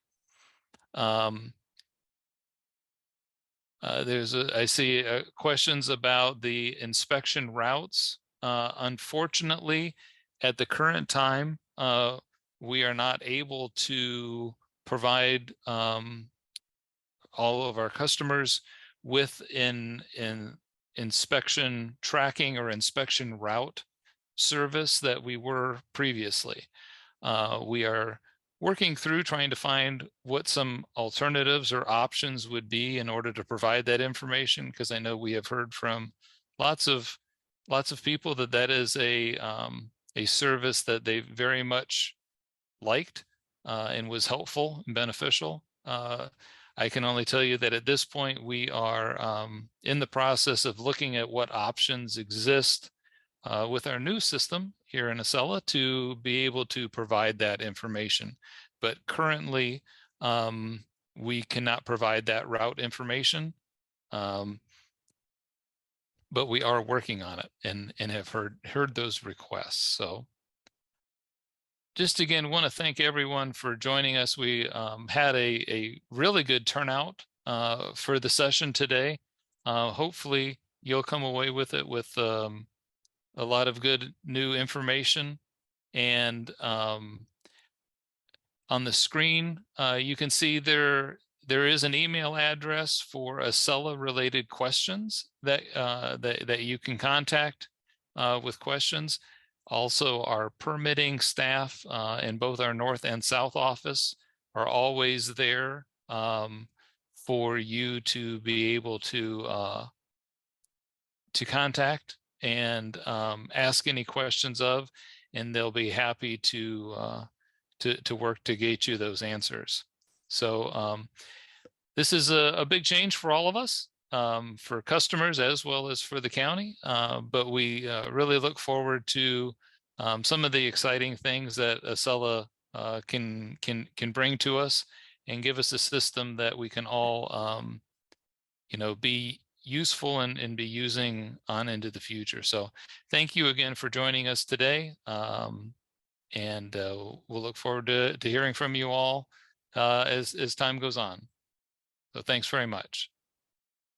I see questions about the inspection routes. Unfortunately, at the current time, we are not able to provide all of our customers with an inspection tracking or inspection route service that we were previously. We are working through trying to find what some alternatives or options would be in order to provide that information, because I know we have heard from lots of people that is a service that they very much liked and was helpful and beneficial. I can only tell you that at this point we are in the process of looking at what options exist with our new system here in Acela to be able to provide that information. But currently, we cannot provide that route information, but we are working on it and have heard those requests. So just again, want to thank everyone for joining us. We had a really good turnout for the session today. Hopefully you'll come away with it with a lot of good new information. And on the screen, you can see there is an email address for Acela related questions that that you can contact with questions. Also, our permitting staff in both our north and south office are always there for you to be able to contact and ask any questions of, and they'll be happy to work to get you those answers. So this is a big change for all of us, for customers as well as for the county. But we really look forward to some of the exciting things that Acela can bring to us and give us a system that we can all be useful and be using on into the future. So thank you again for joining us today. And we'll look forward to hearing from you all as time goes on. So thanks very much.